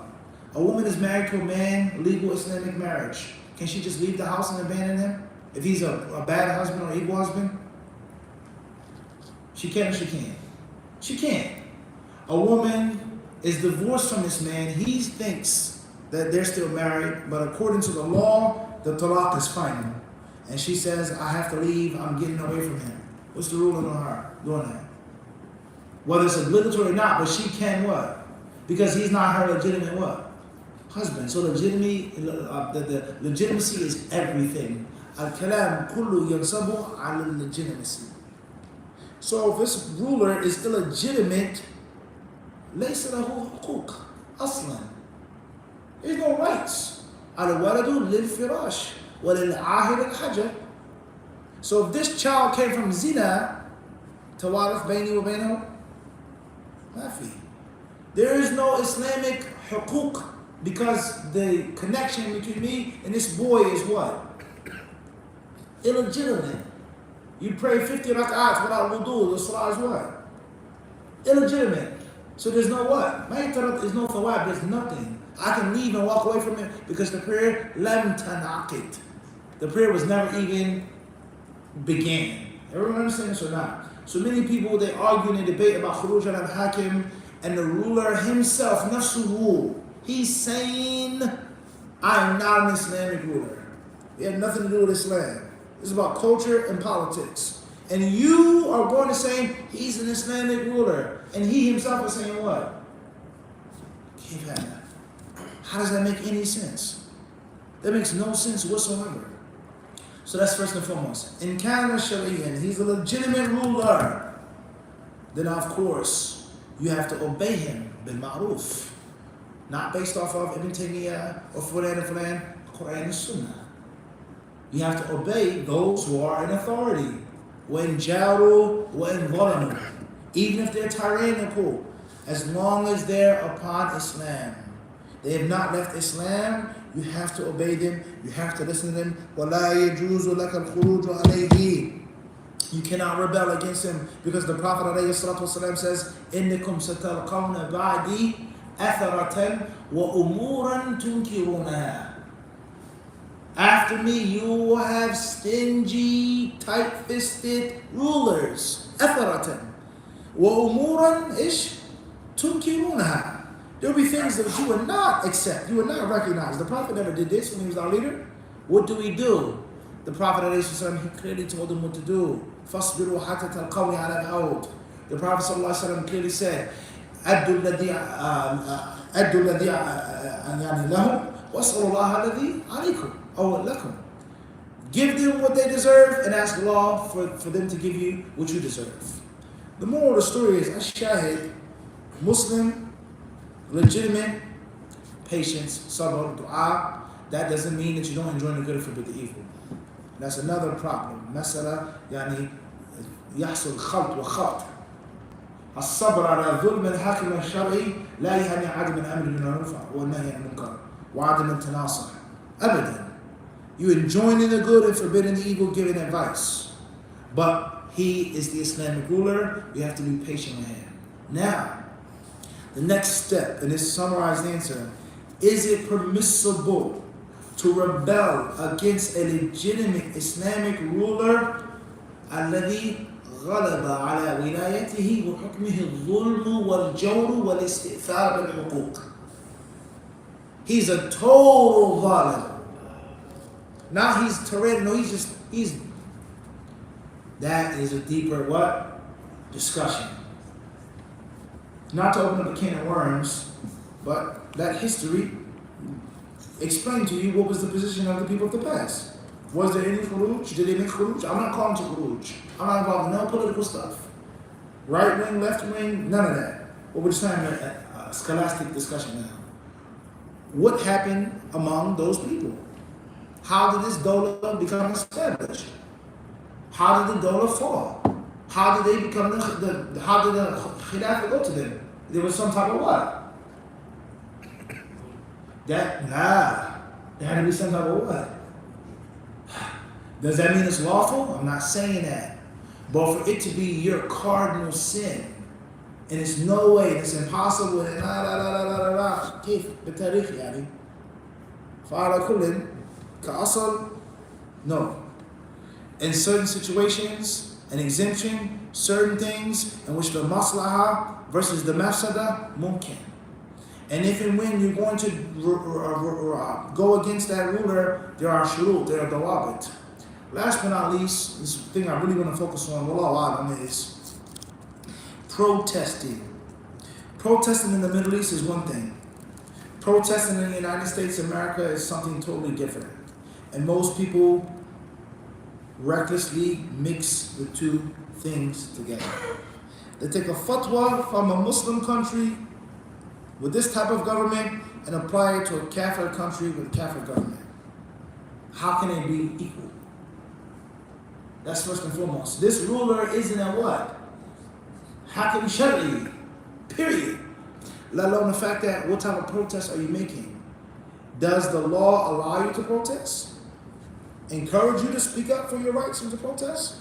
A woman is married to a man, legal Islamic marriage. Can she just leave the house and abandon him if he's a bad husband or evil husband? She can or she can't? She can't. A woman is divorced from this man. He thinks that they're still married, but according to the law, the talaq is final. And she says, I have to leave, I'm getting away from him. What's the ruling on her doing that? Whether it's obligatory or not, but she can what? Because he's not her legitimate what? Husband. So the legitimacy is everything. Al-kalam kullu yansabu ala legitimacy. So if this ruler is illegitimate, laysa lahu huquq aslan. There's no rights. Al-waladu lil-firash wa lil-ahid al-hajar. So if this child came from zina, tawarif bayni wa baynahu, mafi. There is no Islamic huquq because the connection between me and this boy is what? Illegitimate. You pray 50 rak'ats without wudu, the salah is what? Illegitimate. So there's no what? There's no thawab, there's nothing. I can leave and walk away from it because the prayer, lam tanaqit. The prayer was never even began. Everyone understand this or not? So many people, they argue and debate about khuruj al-hakim, and the ruler himself, nafsuhu, he's saying, I am not an Islamic ruler. It had nothing to do with Islam. It's about culture and politics. And you are going to say he's an Islamic ruler. And he himself is saying what? How does that make any sense? That makes no sense whatsoever. So that's first and foremost. In Kana Shari'an, he's a legitimate ruler. Then of course, you have to obey him bil ma'ruf. Not based off of Ibn Taymiyyah or Fulan and Fulan, Quran and Sunnah. You have to obey those who are in authority. When jaru, when zalamu. Even if they're tyrannical, as long as they're upon Islam. They have not left Islam, you have to obey them, you have to listen to them. وَلَا يَجُوزُ لَكَ الْخُرُوجُ عَلَيْهِ. You cannot rebel against him because the Prophet ﷺ says, إِنِّكُمْ سَتَلْقَوْنَ بَعْدِي أَثَرَةً وَأُمُورًا تُنْكِرُونَهَا. After me, you will have stingy, tight-fisted rulers. أَثَرَةً وَأُمُورًا إِشْ تُنْكِرُونَهَا. There will be things that you would not accept, you would not recognize. The Prophet never did this when he was our leader. What do we do? The Prophet ﷺ, he clearly told them what to do. فَاصْبِرُوا حَتَّى تَلْقَوْنِي عَلَى الْحَوْضِ. The Prophet ﷺ clearly said, أَدُّوا الَّذِي أَنْيَانِ لَهُمْ وَاسْأَلُوا اللَّهَ الَّذِي عَلَيْكُمْ أَوْ لَكُمْ. Give them what they deserve and ask Allah for them to give you what you deserve. The moral of the story is, ash-shahid, Muslim, legitimate, patience, sabr, dua. That doesn't mean that you don't enjoy the good and forbid the evil. That's another problem. Masala, yani, يحصل خلط وخلط. الصبر على ظلم الحاكم الشرعي لا يعني عدم الأمر بالمعروف والنهي عن المنكر وعدم التناصح. أبدا. You enjoying the good and forbidding the evil, giving advice. But he is the Islamic ruler. You have to be patient with him. Now, the next step, in this summarized answer, is it permissible to rebel against a legitimate Islamic ruler الذي غلب على ولايته وحكمه الظلم والجور والاستئثار بالحقوق. He's a total zalim. Now he's tyrannical, he's that is a deeper what? Discussion. Not to open up a can of worms, but that history explained to you what was the position of the people of the past. Was there any khuruj? Did they make khuruj? I'm not calling to khuruj. I'm not involved in no political stuff. Right wing, left wing, none of that. But we're just having a scholastic discussion now. What happened among those people? How did this dawla become established? How did the dawla fall? How did they become how did the khilafah go to them? There was some type of what? There had to be some type of what? Does that mean it's lawful? I'm not saying that. But for it to be your cardinal sin, and it's no way, it's impossible, and كيف بالتاريخ يعني فعلى كل كأصل no. in certain situations, an exemption, certain things in which the maslaha versus the mafsada, mumkin. And if and when you're going to go against that ruler, there are shurut, there are dawabit. Last but not least, this thing I really want to focus on, wallahu a'lam, is protesting. Protesting in the Middle East is one thing. Protesting in the United States of America is something totally different. And most people recklessly mix the two things together. They take a fatwa from a Muslim country with this type of government and apply it to a Kafir country with a Kafir government. How can they be equal? That's first and foremost. This ruler isn't a what? Hakim Shar'i. Period. Let alone the fact that what type of protest are you making? Does the law allow you to protest? Encourage you to speak up for your rights and to protest?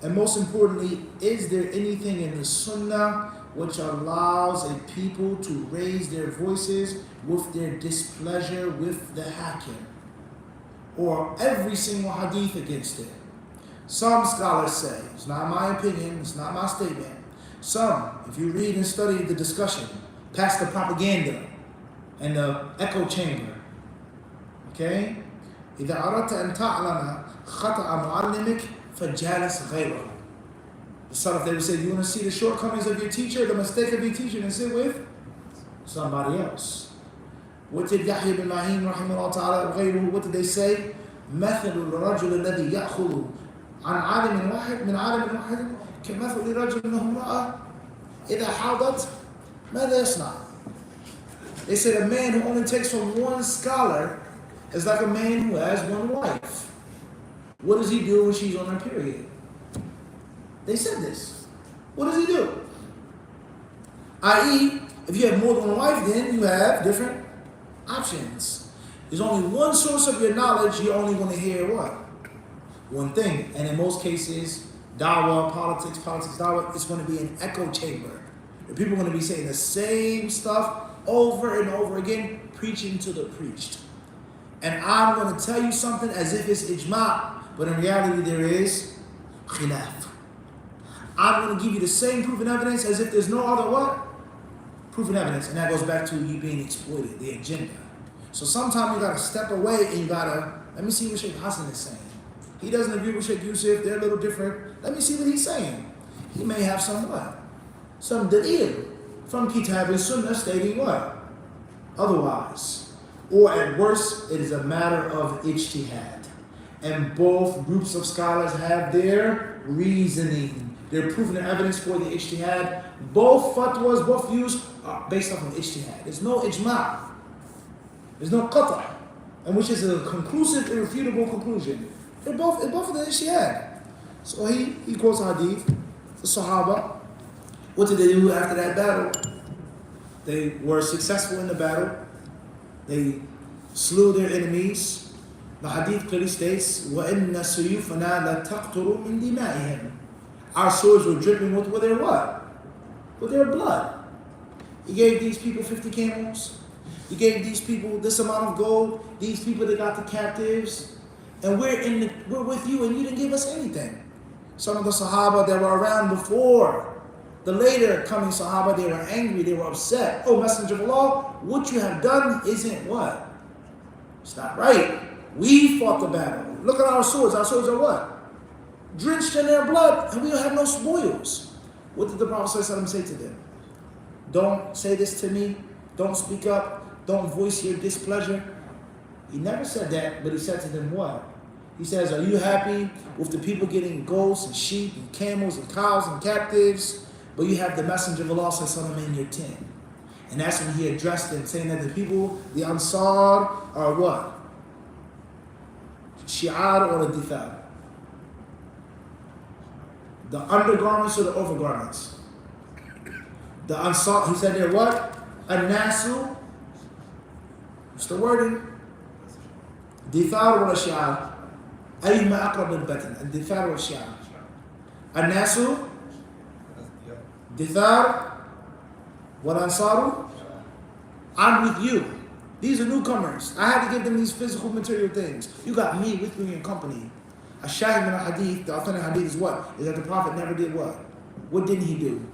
And most importantly, is there anything in the Sunnah which allows a people to raise their voices with their displeasure with the Hakim? Or every single hadith against it? Some scholars say, it's not my opinion, it's not my statement. Some, if you read and study the discussion, past the propaganda and the echo chamber, okay? إذا أردت أن تعلم خطأ معلمك فجالس غيره. The Salaf, they would say, you want to see the shortcomings of your teacher, the mistake of your teacher, and sit with somebody else. What did Yahya bin Ma'in rahimahullah ta'ala وغيره, what did they say? مثل الرجل الذي يأخذ عن عالم واحد من عالم واحد كمثل رجل له امرأة إذا حاضت ماذا يصنع? They said a man who only takes from one scholar is like a man who has one wife. What does he do when she's on her period? They said this. What does he do? I.e., if you have more than one wife, then you have different options. There's only one source of your knowledge, you only want to hear what? One thing. And in most cases, dawah, politics, dawah, it's going to be an echo chamber. The people are going to be saying the same stuff over and over again, preaching to the preached. And I'm going to tell you something as if it's ijma', but in reality there is khilaf. I'm going to give you the same proof and evidence as if there's no other what? Proof and evidence. And that goes back to you being exploited, the agenda. So sometimes you got to step away and you got to, let me see what Sheikh Hassan is saying. He doesn't agree with Sheikh Yusuf, they're a little different. Let me see what he's saying. He may have some what? Some dalil from Kitab and Sunnah stating what? Otherwise. Or at worst, it is a matter of ijtihad. And both groups of scholars have their reasoning. They're proving the evidence for the ijtihad. Both fatwas, both views are based off of ijtihad. There's no ijma'. There's no qata', and which is a conclusive, irrefutable conclusion. They're both of the ijtihad. So he quotes hadith, the Sahaba. What did they do after that battle? They were successful in the battle. They slew their enemies. The hadith clearly states, وَإِنَّ سُيُوفَنَا لَتَقْطُرُ مِنْ دِمَائِهِمْ. Our swords were dripping with their what? With their blood. He gave these people 50 camels. He gave these people this amount of gold. These people that got the captives. And we're with you and you didn't give us anything. Some of the Sahaba that were around before, the later coming Sahaba, they were angry, they were upset. Oh, Messenger of Allah, what you have done isn't what? It's not right. We fought the battle. Look at our swords. Our swords are what? Drenched in their blood, and we don't have no spoils. What did the Prophet ﷺ say to them? Don't say this to me. Don't speak up. Don't voice your displeasure. He never said that, but he said to them what? He says, are you happy with the people getting goats and sheep and camels and cows and captives, but you have the Messenger of Allah ﷺ in your tent? And that's when he addressed them, saying that the people, the Ansar, are what? Shi'ar or the dithar? The undergarments or the overgarments? The Ansar, he said they're what? An-nasu. What's the wording? Dithar or shi'ar? أيما أقرب للبطن الدثار والشعر الناس دثار والأنصار. I'm with you. These are newcomers. I had to give them these physical material things. You got me with me in company. A shahid min al-hadith, the authentic hadith is what? Is that the Prophet never did what? What didn't he do?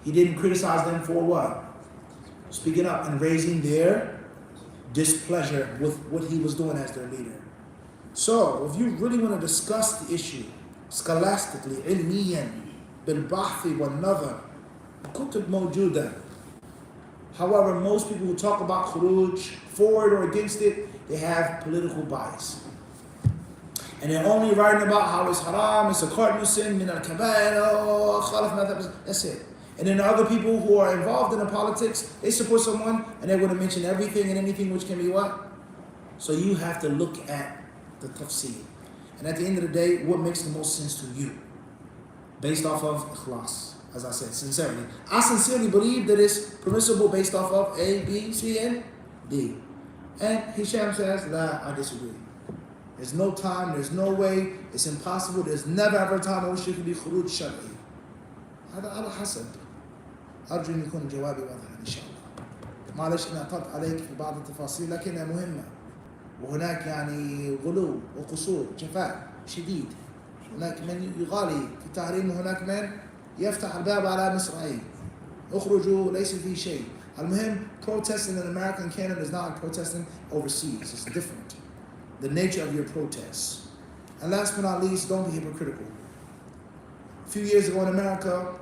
He didn't criticize them for what? Speaking up and raising their displeasure with what he was doing as their leader. So, if you really want to discuss the issue scholastically, ilmiyan, bil-bahthi wal-nadhar, kutub mawjuda. However, most people who talk about khuruj, for it or against it, they have political bias. And they're only writing about how it's haram, it's a cardinal sin, min al-kabair, khalaf madhab, that's it. And then the other people who are involved in the politics, they support someone and they're going to mention everything and anything which can be what? So you have to look at the tafsir. And at the end of the day, what makes the most sense to you? Based off of ikhlas, as I said, sincerity. I sincerely believe that it's permissible based off of A, B, C, and D. And Hisham says that I disagree. There's no time, there's no way, it's impossible, there's never ever a time where it should be khuruj shar'i. هذا على حسب. أرجو أن يكون جوابي واضحا إن شاء الله. معلش أنا أطلت عليك في بعض التفاصيل لكنها مهمة. وهناك يعني غلو وقصور جفاء شديد. هناك من يغالي في التحريم وهناك من يفتح الباب على مصراعيه. اخرجوا ليس في شيء. المهم protesting in America and Canada is not like protesting overseas. It's different. The nature of your protests. And last but not least, don't be hypocritical. A few years ago in America,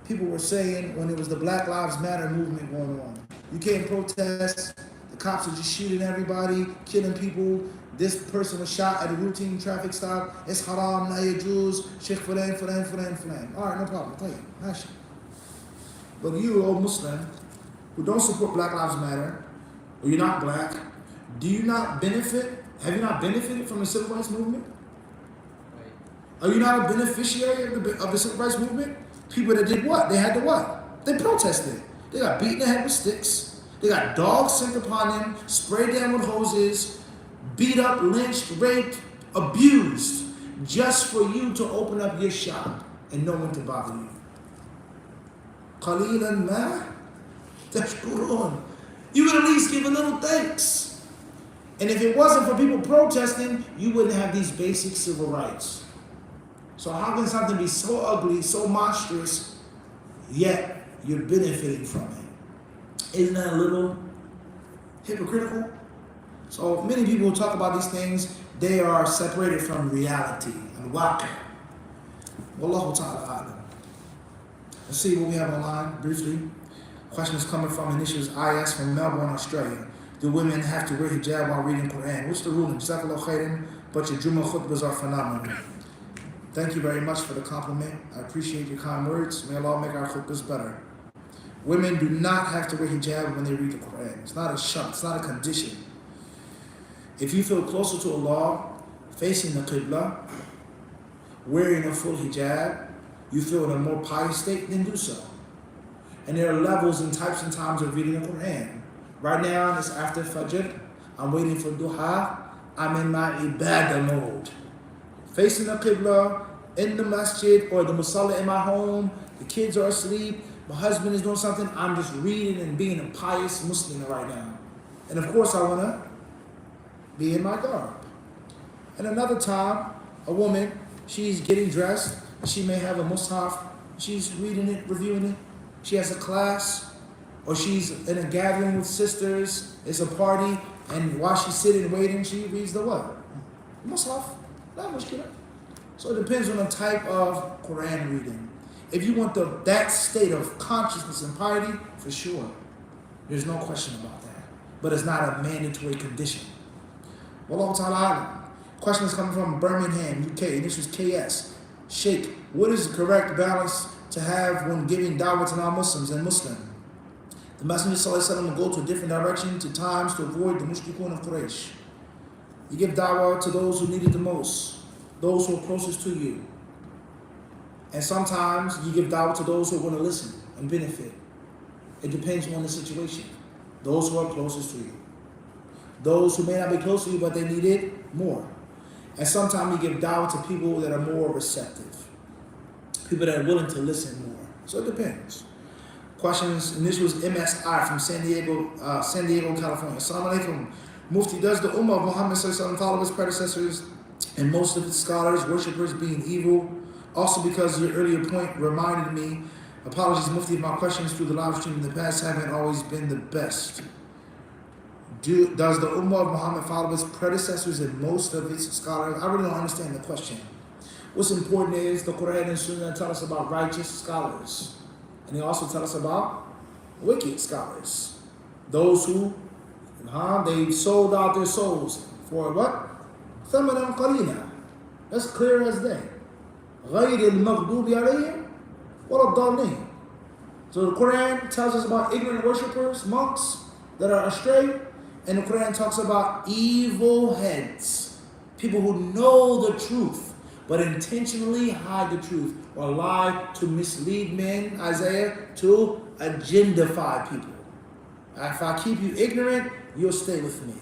people were saying when it was the Black Lives Matter movement going on, you can't protest, the cops are just shooting everybody, killing people, this person was shot at a routine traffic stop, it's haram, la yajuz, Sheikh fulan, fulan, fulan, fulan. All right, no problem, tell you, hash. But you, old Muslim, who don't support Black Lives Matter, or you're not black, do you not benefit, have you not benefited from the civil rights movement? Are you not a beneficiary of the civil rights movement? People that did what? They had to what? They protested. They got beaten in the head with sticks. They got dogs sent upon them, sprayed down with hoses, beat up, lynched, raped, abused, just for you to open up your shop and no one to bother you. قَلِيلًا مَا تَشْكُرُونَ. You would at least give a little thanks. And if it wasn't for people protesting, you wouldn't have these basic civil rights. So how can something be so ugly, so monstrous, yet you're benefiting from it? Isn't that a little hypocritical? So many people who talk about these things, they are separated from reality and waqi. Wallahu ta'ala a'lam. Let's see what we have online briefly. Question is coming from Initials IS from Melbourne, Australia. Do women have to wear hijab while reading Quran? What's the ruling? Jazakallahu khairan, but your Jummah khutbahs are phenomenal. Thank you very much for the compliment. I appreciate your kind words. May Allah make our khutbahs better. Women do not have to wear hijab when they read the Quran. It's not a shart, it's not a condition. If you feel closer to Allah, facing the Qibla, wearing a full hijab, you feel in a more pious state, then do so. And there are levels and types and times of reading the Quran. Right now, it's after Fajr. I'm waiting for Duha. I'm in my ibadah mode. Facing the Qibla, in the masjid or the musalla in my home, the kids are asleep, my husband is doing something, I'm just reading and being a pious Muslim right now. And of course I want to be in my garb. And another time, a woman, she's getting dressed, she may have a mushaf, she's reading it, reviewing it, she has a class, or she's in a gathering with sisters, it's a party, and while she's sitting waiting, she reads the what? Mushaf. Not much good. So it depends on the type of Quran reading. If you want that state of consciousness and piety, for sure. There's no question about that. But it's not a mandatory condition. Wallahu ta'ala. Question is coming from Birmingham, UK. And this is KS. Sheikh, what is the correct balance to have when giving da'wah to non-Muslims and Muslim? The Messenger sallallahu alaihi wasallam will go to a different direction to times to avoid the mushrikun of Quraysh. You give da'wah to those who need it the most, those who are closest to you. And sometimes you give da'wah to those who are going to listen and benefit. It depends on the situation. Those who are closest to you. Those who may not be close to you, but they need it more. And sometimes you give da'wah to people that are more receptive. People that are willing to listen more. So it depends. Questions, and this was MSI from San Diego, California. Assalamu alaikum. Mufti, does the Ummah of Muhammad sallallahu alaihi wasallam follow his predecessors and most of its scholars, worshippers being evil. Also because your earlier point reminded me, apologies Mufti, if my questions through the live stream in the past haven't always been the best. Does the Ummah of Muhammad follow its predecessors and most of its scholars? I really don't understand the question. What's important is the Quran and Sunnah tell us about righteous scholars. And they also tell us about wicked scholars. Those who, they sold out their souls for what? ثَمَنًا قَلِيلًا. That's clear as day. غَيْرِ الْمَغْضُوبِ عَلَيْهِمْ وَلَا الضَّالِّينَ. So the Quran tells us about ignorant worshippers, monks that are astray. And the Quran talks about evil heads, people who know the truth, but intentionally hide the truth or lie to mislead men, Isaiah, to agendify people. If I keep you ignorant, you'll stay with me.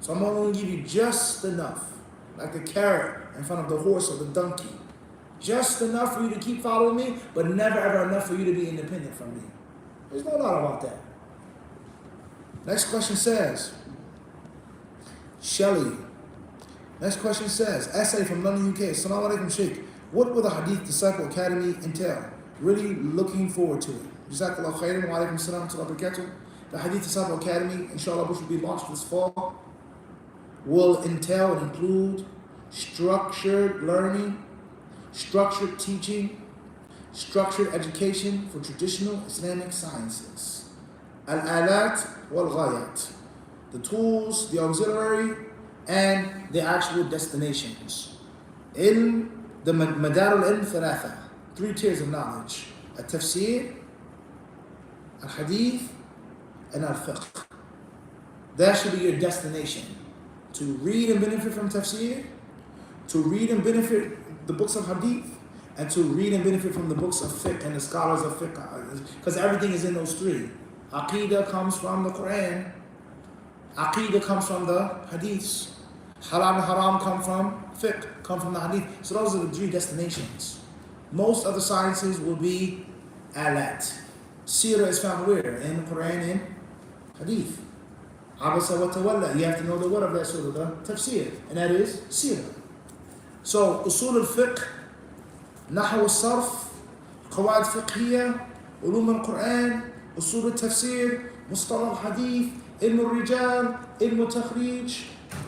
So I'm only going to give you just enough, like the carrot in front of the horse or the donkey. Just enough for you to keep following me, but never ever enough for you to be independent from me. There's no doubt about that. Next question says, Shelley. Next question says, essay from London, UK. Assalamu alaikum, Sheikh. What will the Hadith Disciple Academy entail? Really looking forward to it. Jazakallah khairan wa alaikum salam wa barakatuh. The Hadith Disciple Academy, inshallah, which will be launched this fall, will entail and include structured learning, structured teaching, structured education for traditional Islamic sciences. Al-alat wal-ghayat. The tools, the auxiliary, and the actual destinations. The madar al-ilm thalatha. 3 tiers of knowledge. Al-tafsir, al-hadith, and al-fiqh. That should be your destination. To read and benefit from tafsir, to read and benefit the books of hadith, and to read and benefit from the books of fiqh and the scholars of fiqh. Because everything is in those 3. Aqidah comes from the Quran. Aqidah comes from the hadiths. Halal and haram come from fiqh, come from the hadith. So those are the 3 destinations. Most other sciences will be alat. Seerah is found where? In the Quran and hadith. Abasa wa tawalla. You have to know the word of that surah, the tafsir. And that is seerah. So usul al-fiqh, nahu al-sarf, qawaid fiqhiyya, Uloomul Quran, usul al-tafsir, mustalah al-hadith, ilm al-rijal, ilm al-takhrij,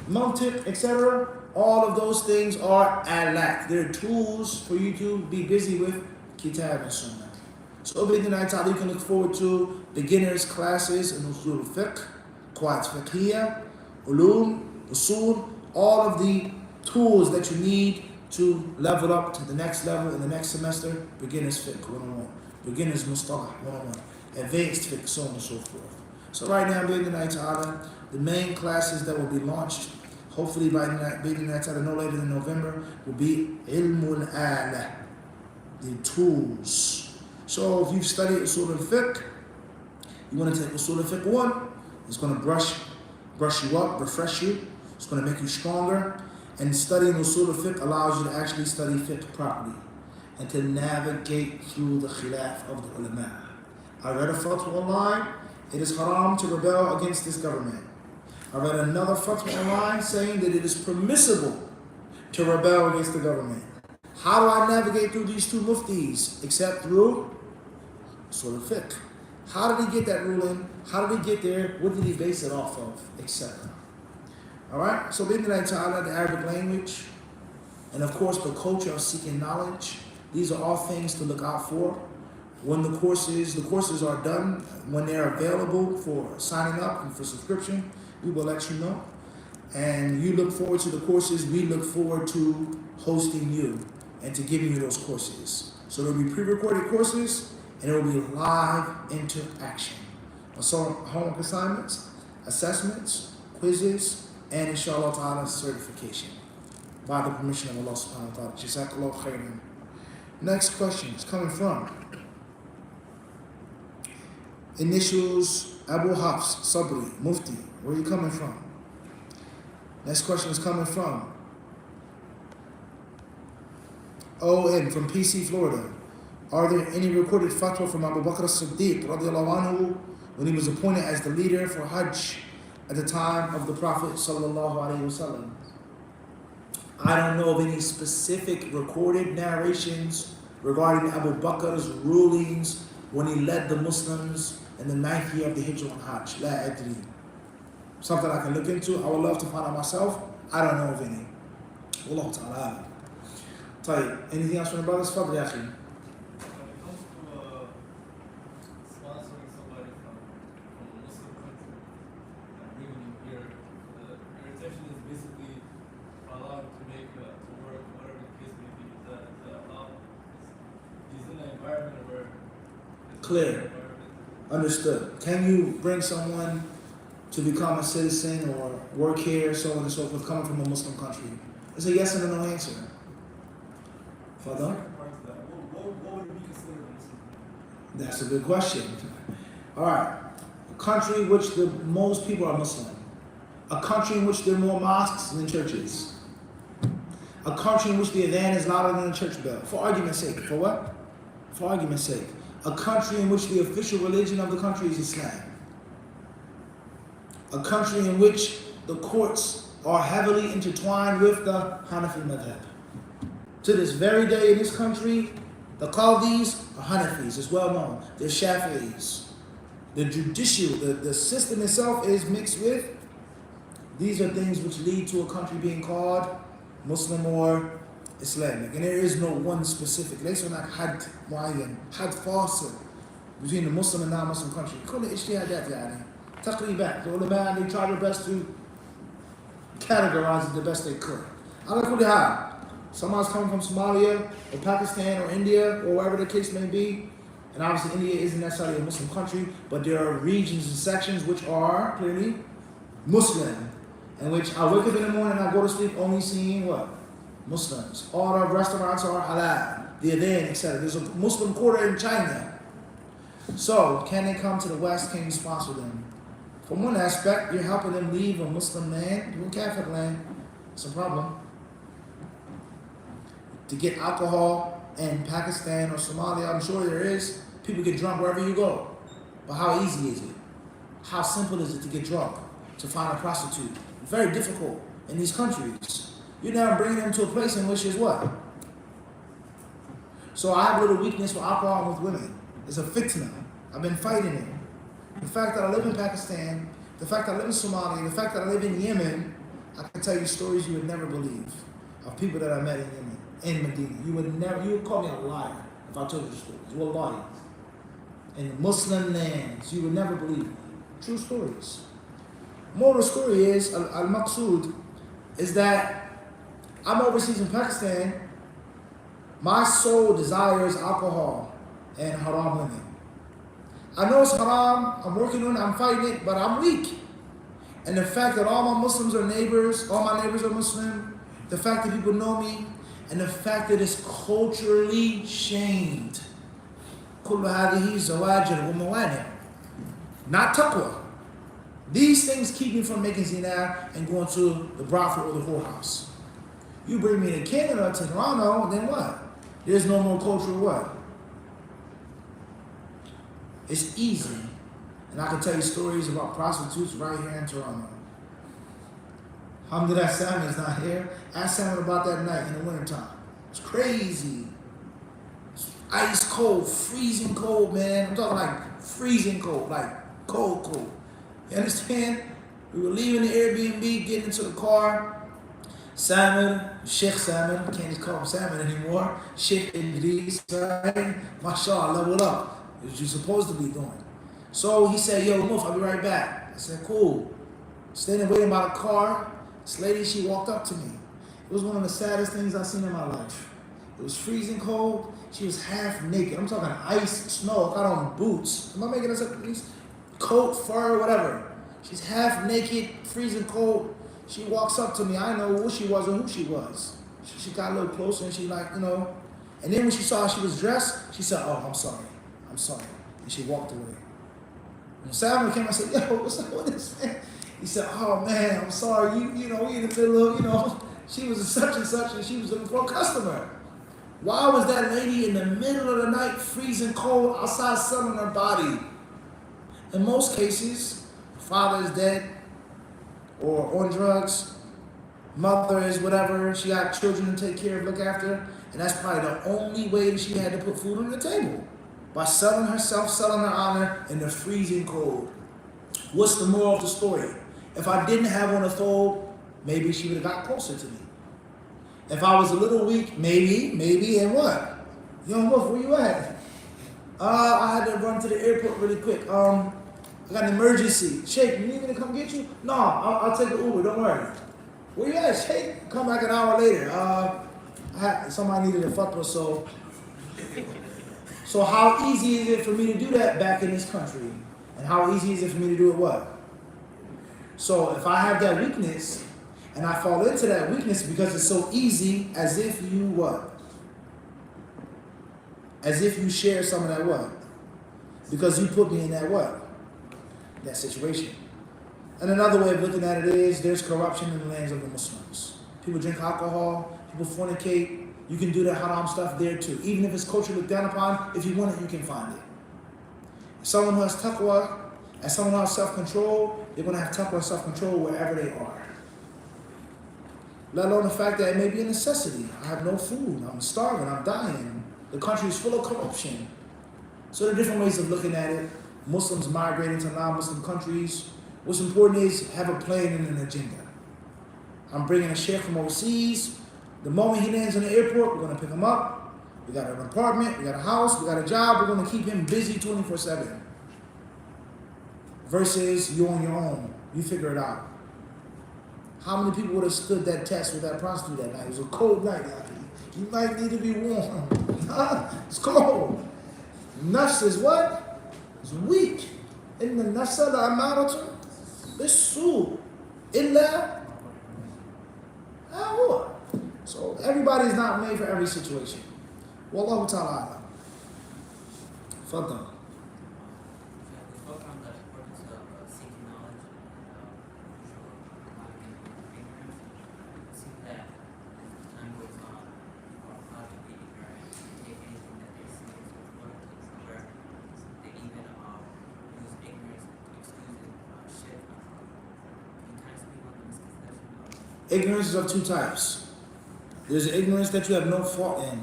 mantiq, etc. All of those things are alat. They're tools for you to be busy with kitab and sunnah. So bi'idhnillahi ta'ala, you can look forward to beginners classes in usul al-fiqh, qawaid fiqhiyya, ulum, usul, all of the tools that you need to level up to the next level in the next semester. Beginners fiqh 101, beginners mustalah 101, advanced fiqh, so on and so forth. So right now, bi'idhnillahi ta'ala, the main classes that will be launched, hopefully by bi'idhnillahi ta'ala no later than November, will be ilmul ala, the tools. So if you've studied usul al-fiqh, you want to take usul al-fiqh 1, it's going to brush you up, refresh you, it's going to make you stronger. And studying usul al-fiqh allows you to actually study fiqh properly and to navigate through the khilaf of the ulama. I read a fatwa online, it is haram to rebel against this government. I read another fatwa online saying that it is permissible to rebel against the government. How do I navigate through these 2 muftis except through usul al-fiqh? How did he get that ruling? How did he get there? What did he base it off of? Etc. Alright, so bi'idhnillahi ta'ala, the Arabic language, and of course the culture of seeking knowledge, these are all things to look out for. When the courses are done, when they're available for signing up and for subscription, we will let you know. And you look forward to the courses, we look forward to hosting you and to giving you those courses. So there will be pre-recorded courses and there will be live interaction. So homework assignments, assessments, quizzes, and inshallah ta'ala certification by the permission of Allah subhanahu wa ta'ala. Jazakallah khairan. Next question is coming from initials Abu Hafs Sabri Mufti. Where are you coming from? Next question is coming from ON from PC, Florida. Are there any recorded fatwa from Abu Bakr as-Siddiq radiallahu anhu when he was appointed as the leader for Hajj at the time of the Prophet sallallahu alaihi wasallam? I don't know of any specific recorded narrations regarding Abu Bakr's rulings when he led the Muslims in the 9th year of the Hijrah and Hajj. La adri. Something I can look into. I would love to find out myself. I don't know of any. Wallahu ta'ala. طيب, anything else from the brothers? Fadl ya akhi. When it comes to sponsoring somebody from a Muslim country and bringing him here, your intention is basically allow him to make to work, whatever the case may be. That he's in an environment where it's Clear. an environment. Understood. Can you bring someone to become a citizen or work here, so on and so forth, coming from a Muslim country? It's a yes and a no answer. Fadl? Second part to that, what would be considered a Muslim country? That's a good question. All right. A country in which the most people are Muslim. A country in which there are more mosques than churches. A country in which the adhan is louder than the church bell. For argument's sake. For what? For argument's sake. A country in which the official religion of the country is Islam. A country in which the courts are heavily intertwined with the Hanafi madhab. To this very day in this country, the Qadis are Hanafis, it's well known. They're Shafi'is. The judicial, the system itself is mixed with. These are things which lead to a country being called Muslim or Islamic. And there is no one specific. There's no had muayyan, had fasil between the Muslim and non-Muslim country. Call it HDVIP, yani. Taqriban. The ulama, they try their best to categorize it the best they could. Ala kulli hal. Someone's coming from Somalia or Pakistan or India or wherever the case may be. And obviously India isn't necessarily a Muslim country, but there are regions and sections which are clearly Muslim, in which I wake up in the morning and I go to sleep only seeing what? Muslims. All the restaurants are halal, the adhan, etc. There's a Muslim quarter in China. So, can they come to the West? Can you sponsor them? From one aspect, you're helping them leave a Muslim land to a Catholic land. It's a problem. To get alcohol in Pakistan or Somalia, I'm sure there is. People get drunk wherever you go. But how easy is it? How simple is it to get drunk? To find a prostitute? Very difficult in these countries. You're now bringing them to a place in which is what? So I have a little weakness for alcohol with women. It's a fitna. I've been fighting it. The fact that I live in Pakistan, the fact that I live in Somalia, the fact that I live in Yemen, I can tell you stories you would never believe of people that I met in Yemen, in Medina. You would call me a liar if I told you the stories. Wallahi. In Muslim lands, you would never believe me. True stories. Moral story is, al-maqsood, is that I'm overseas in Pakistan. My sole desire is alcohol and haram women. I know it's haram, I'm working on it, I'm fighting it, but I'm weak. And the fact that all my Muslims are neighbors, all my neighbors are Muslim, the fact that people know me, and the fact that it's culturally shamed. كل هذه زواجر وموانع. Not taqwa. These things keep me from making zina and going to the brothel or the whorehouse. You bring me to Canada, to Toronto, then what? There's no more cultural what? It's easy. And I can tell you stories about prostitutes right here in Toronto. Alhamdulillah, Sam is not here. Ask Sam about that night in the wintertime. It's crazy. It's ice cold, freezing cold, man. I'm talking like freezing cold, like cold. You understand? We were leaving the Airbnb, getting into the car. Salmon, Sheikh Salmon, can't just call him Salmon anymore. Sheikh Idris, right? MashaAllah, level up. What you're supposed to be doing. So he said, yo, Muf, I'll be right back. I said, cool. Standing waiting by the car, this lady, she walked up to me. It was one of the saddest things I've seen in my life. It was freezing cold. She was half naked. I'm talking ice, snow, got on boots. Am I making this up, please? Coat, fur, whatever. She's half naked, freezing cold. She walks up to me. I know who she was or who she was. She got a little closer and she like, you know. And then when she saw how she was dressed, she said, oh, I'm sorry. And she walked away. When Salmon came, I said, yo, what's up with this, man? He said, oh, man, I'm sorry. You know, we in the middle of, she was a such and she was looking for a customer. Why was that lady in the middle of the night, freezing cold, outside selling her body? In most cases, father is dead or on drugs, mother is whatever, she got children to take care of, look after, and that's probably the only way that she had to put food on the table. By selling herself, selling her honor in the freezing cold. What's the moral of the story? If I didn't have on a thobe, maybe she would have got closer to me. If I was a little weak, maybe, and what? Young Wolf, where you at? I had to run to the airport really quick. I got an emergency. Sheikh, you need me to come get you? No, I'll take the Uber, don't worry. Where you at, Sheikh? Come back an hour later. Somebody needed a fatwa, so how easy is it for me to do that back in this country? And how easy is it for me to do it what? So if I have that weakness, and I fall into that weakness because it's so easy, as if you what? As if you share some of that what? Because you put me in that what? That situation. And another way of looking at it is, there's corruption in the lands of the Muslims. People drink alcohol, people fornicate. You can do that haram stuff there too. Even if it's culturally looked down upon, if you want it, you can find it. Someone who has taqwa and someone who has self-control, they're going to have taqwa and self-control wherever they are. Let alone the fact that it may be a necessity. I have no food, I'm starving, I'm dying. The country is full of corruption. So there are different ways of looking at it. Muslims migrating to non-Muslim countries. What's important is have a plan and an agenda. I'm bringing a sheikh from overseas. The moment he lands in the airport, we're going to pick him up. We got an apartment, we got a house, we got a job. We're going to keep him busy 24/7. Versus you on your own. You figure it out. How many people would have stood that test with that prostitute that night? It was a cold night. You might need to be warm. It's cold. Nafs is what? It's weak. In the nafsa la'amaratu bisu illa huwa. So everybody is not made for every situation. Wallahu ta'ala a'lam. Faddal. We spoke on the importance of seeking knowledge and ignorance. It seems that as time goes on, our cloud to be ignorant, take anything that they see as important, where they even use ignorance to excuse shit. Can you kind of speak on the misconception of Ignorance is of two types. There's an ignorance that you have no fault in,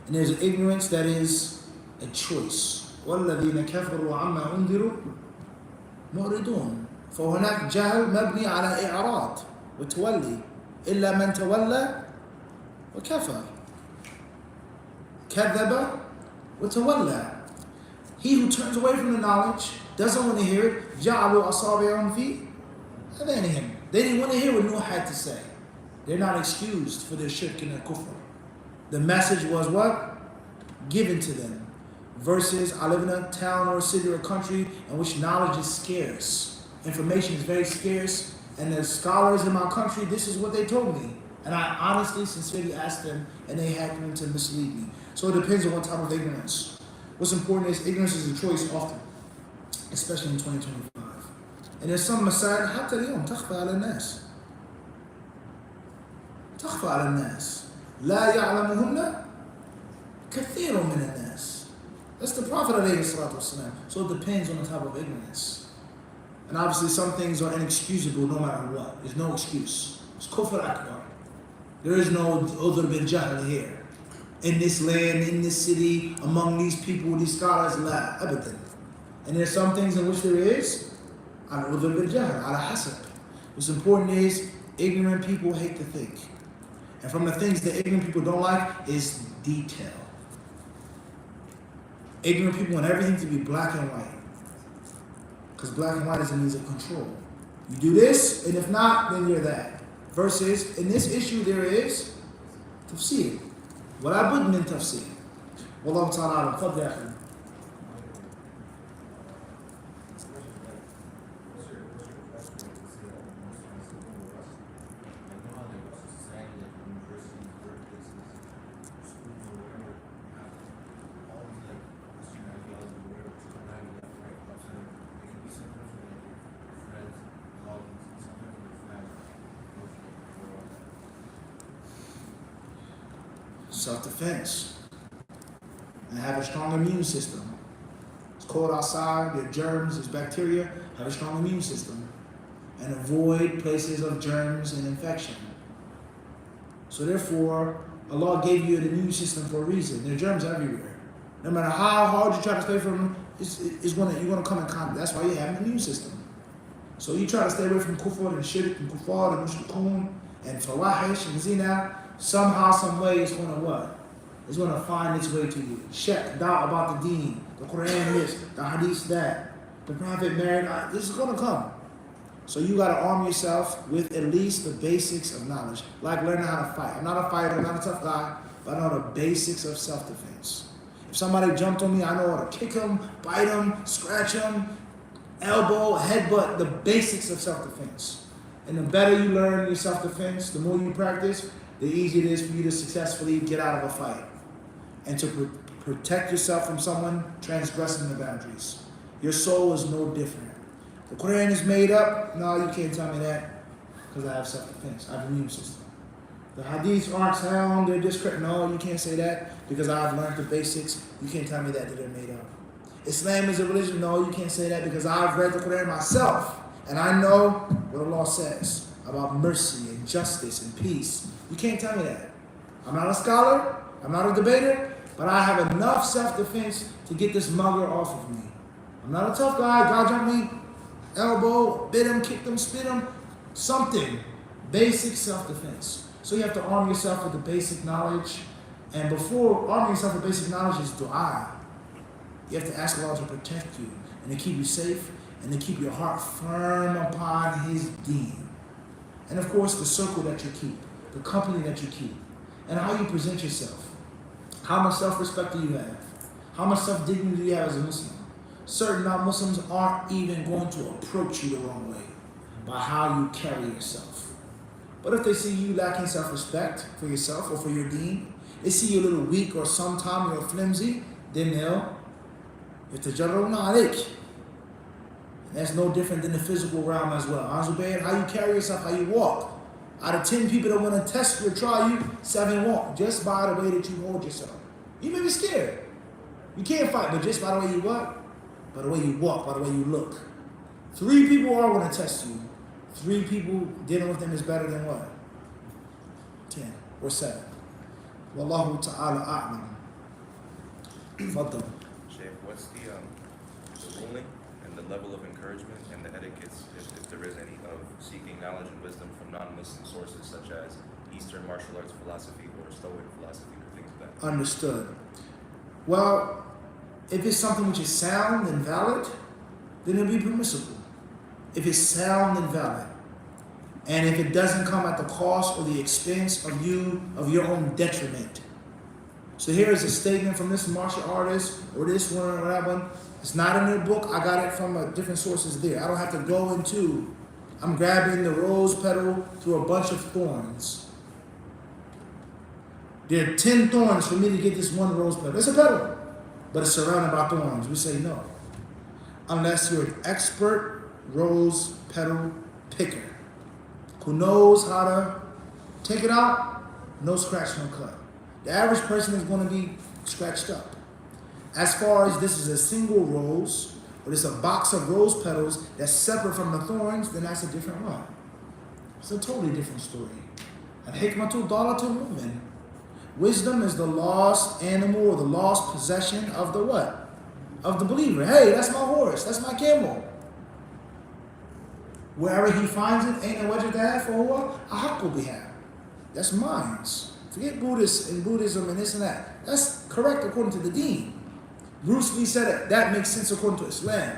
and there's an ignorance that is a choice. وَالَّذِينَ كَفَرُوا عَمَّا أُنذِرُوا مُعْرِضُونَ فَهُنَاكَ جَهْلٌ مَبْنِي عَلَى إِعْرَاضٍ وَتَوَلِّي إِلَّا مَنْ تَوَلَّى وَكَفَرَ كَذَّبَ وَتَوَلَّى. He who turns away from the knowledge, doesn't want to hear it, جَعَلُوا أَصَابِعَهُمْ فِي آذَانِهِمْ. They didn't want to hear what Nuh had to say. They're not excused for their shirk and their kufr. The message was what? Given to them. Versus, I live in a town or a city or a country in which knowledge is scarce. Information is very scarce. And the scholars in my country, this is what they told me. And I honestly, sincerely asked them, and they happened to mislead me. So it depends on what type of ignorance. What's important is ignorance is a choice often, especially in 2025. And there's some masail, حتى اليوم تخفى على الناس. تخفى على الناس. لا يعلمهن كثير من الناس. That's the Prophet ﷺ. So it depends on the type of ignorance. And obviously some things are inexcusable no matter what. There's no excuse. It's kufr akbar. There is no udhr bil jahl here. In this land, in this city, among these people, these scholars, la, abadan. And there's some things in which there is al-udhr bil jahl, ala hasab. What's important is ignorant people hate to think. And from the things that ignorant people don't like is detail. Ignorant people want everything to be black and white. Because black and white is a means of control. You do this, and if not, then you're that. Versus, in this issue, there is tafsir. ولا بد من تفسير. والله تعالى أعلم. تفضل يا أخي. Self-defense. And have a strong immune system. It's cold outside, there are germs, there's bacteria. Have a strong immune system. And avoid places of germs and infection. So therefore, Allah gave you an immune system for a reason. There are germs everywhere. No matter how hard you try to stay from them, you're gonna come in contact. That's why you have an immune system. So you try to stay away from kufr and shirk and kuffar and mushrikun and fawahish and zina. Somehow, some way, it's gonna what? It's gonna find its way to you. Shak, doubt about the deen, the Quran this, the hadith that, the Prophet married. This is gonna come. So you gotta arm yourself with at least the basics of knowledge, like learning how to fight. I'm not a fighter, I'm not a tough guy, but I know the basics of self-defense. If somebody jumped on me, I know how to kick him, bite him, scratch him, elbow, headbutt, the basics of self-defense. And the better you learn your self-defense, the more you practice, the easier it is for you to successfully get out of a fight and to protect yourself from someone transgressing the boundaries. Your soul is no different. The Quran is made up. No, you can't tell me that because I have self-defense. I have an immune system. The hadiths aren't sound. They're just correct. No, you can't say that because I've learned the basics. You can't tell me that they're made up. Islam is a religion. No, you can't say that because I've read the Quran myself and I know what Allah says about mercy and justice and peace. You can't tell me that. I'm not a scholar. I'm not a debater. But I have enough self-defense to get this mugger off of me. I'm not a tough guy. God jumped me. Elbow, bit him, kicked him, spit him, something. Basic self-defense. So you have to arm yourself with the basic knowledge. And before arming yourself with basic knowledge is dua. You have to ask Allah to protect you and to keep you safe and to keep your heart firm upon His deen. And of course, the circle that you keep, the company that you keep, and how you present yourself. How much self-respect do you have? How much self-dignity do you have as a Muslim? Certain non-Muslims aren't even going to approach you the wrong way by how you carry yourself. But if they see you lacking self-respect for yourself or for your deen, they see you a little weak or sometime you're flimsy, then they'll يتجرؤون عليك. That's no different than the physical realm as well. Azubair, how you carry yourself, how you walk. Out of 10 people that want to test you or try you, 7 won't, just by the way that you hold yourself. You may be scared. You can't fight, but just by the way you walk, by the way you walk, by the way you look. 3 people are going to test you. 3 people dealing with them is better than what? 10 or 7. Wallahu ta'ala a'lam. Faddal. Sheikh, what's the ruling and the level of encouragement and the etiquettes, if there is any, of seeking knowledge and wisdom from non-Muslim sources such as Eastern martial arts philosophy or Stoic philosophy or things like that? Understood. Well, if it's something which is sound and valid, then it'll be permissible. If it's sound and valid, and if it doesn't come at the cost or the expense of your own detriment. So here is a statement from this martial artist or this one or that one. It's not in their book. I got it from different sources there. I don't have to go into, I'm grabbing the rose petal through a bunch of thorns. There are 10 thorns for me to get this one rose petal. It's a petal, but it's surrounded by thorns. We say no. Unless you're an expert rose petal picker who knows how to take it out, no scratch, no cut. The average person is going to be scratched up. As far as this is a single rose, or it's a box of rose petals that's separate from the thorns, then that's a different one. It's a totally different story. Al-hikmatu dalatul mu'min. Wisdom is the lost animal or the lost possession of the what? Of the believer. Hey, that's my horse. That's my camel. Wherever he finds it, ain't a wajah that for what? A haqqu biha. That's mine. Forget Buddhists and Buddhism and this and that. That's correct according to the deen. Bruce Lee said it. That makes sense according to Islam.